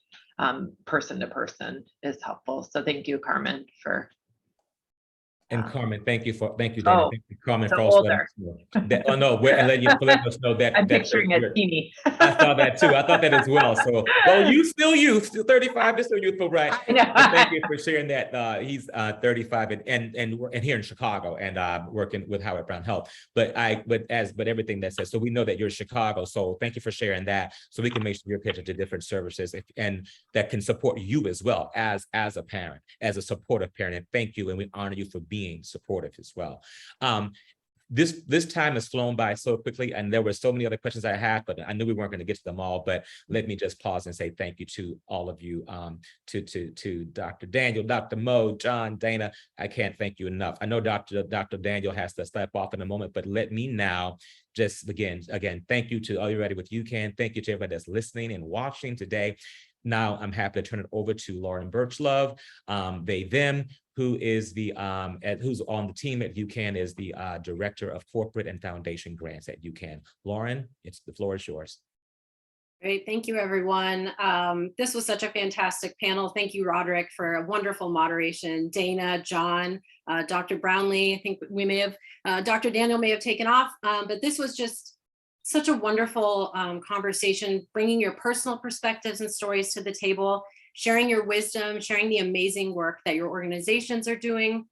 person to person, is helpful. So thank you, Carmen, for. And Carmen, thank you, Dana. Oh, Thank you, Carmen, so for also older. oh no, and let us know that. I'm picturing a teeny. I saw that too. I thought that as well. So, well, you still youth, still 35 is still youthful, right? I know. But thank you for sharing that. He's 35 and here in Chicago, and working with Howard Brown Health. But everything that says, so we know that you're Chicago. So thank you for sharing that, so we can make sure you're pitching to different services and that can support you as well as a parent, as a supportive parent. And thank you, and we honor you for being supportive as well. This time has flown by so quickly, and there were so many other questions I had, but I knew we weren't going to get to them all. But let me just pause and say thank you to all of you, to Dr. Daniel, Dr. Mo, John, Dana. I can't thank you enough. I know Dr. Daniel has to step off in a moment, but let me now just begin. Again, thank you to Are You Ready with UCAN. Thank you to everybody that's listening and watching today. Now I'm happy to turn it over to Lauren Birchlove, they, them, who is who's on the team at UCAN, is the Director of Corporate and Foundation Grants at UCAN. Lauren, the floor is yours. Great, thank you, everyone. This was such a fantastic panel. Thank you, Roderick, for a wonderful moderation. Dana, John, Dr. Brownlee, I think we may have, Dr. Daniel may have taken off, but this was just such a wonderful conversation, bringing your personal perspectives and stories to the table, sharing your wisdom, sharing the amazing work that your organizations are doing.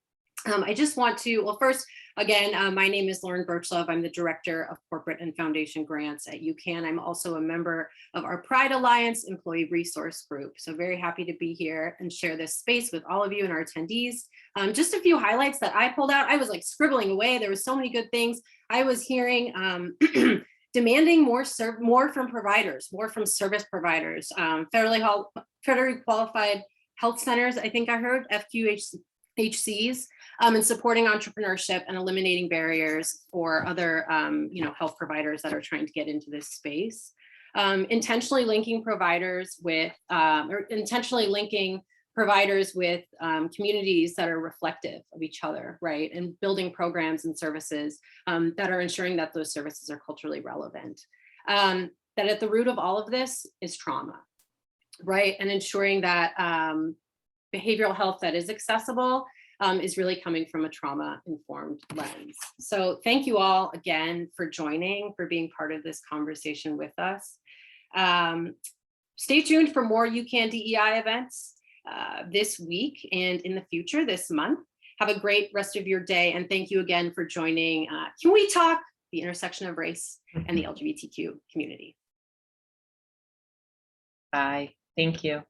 I just want to, well, first, again, my name is Lauren Birchlove. I'm the Director of Corporate and Foundation Grants at UCAN. I'm also a member of our Pride Alliance Employee Resource Group. So very happy to be here and share this space with all of you and our attendees. Just a few highlights that I pulled out. I was like scribbling away. There was so many good things. I was hearing demanding more from providers, more from service providers, federally qualified health centers, I think I heard, FQHCs, and supporting entrepreneurship and eliminating barriers for other health providers that are trying to get into this space. Intentionally linking providers with, communities that are reflective of each other, right? And building programs and services that are ensuring that those services are culturally relevant. That at the root of all of this is trauma, right? And ensuring that behavioral health that is accessible is really coming from a trauma-informed lens. So thank you all again for joining, for being part of this conversation with us. Stay tuned for more UCAN DEI events this week and in the future this month. Have a great rest of your day, and thank you again for joining Can We Talk? The intersection of race and the LGBTQ community. Bye. Thank you.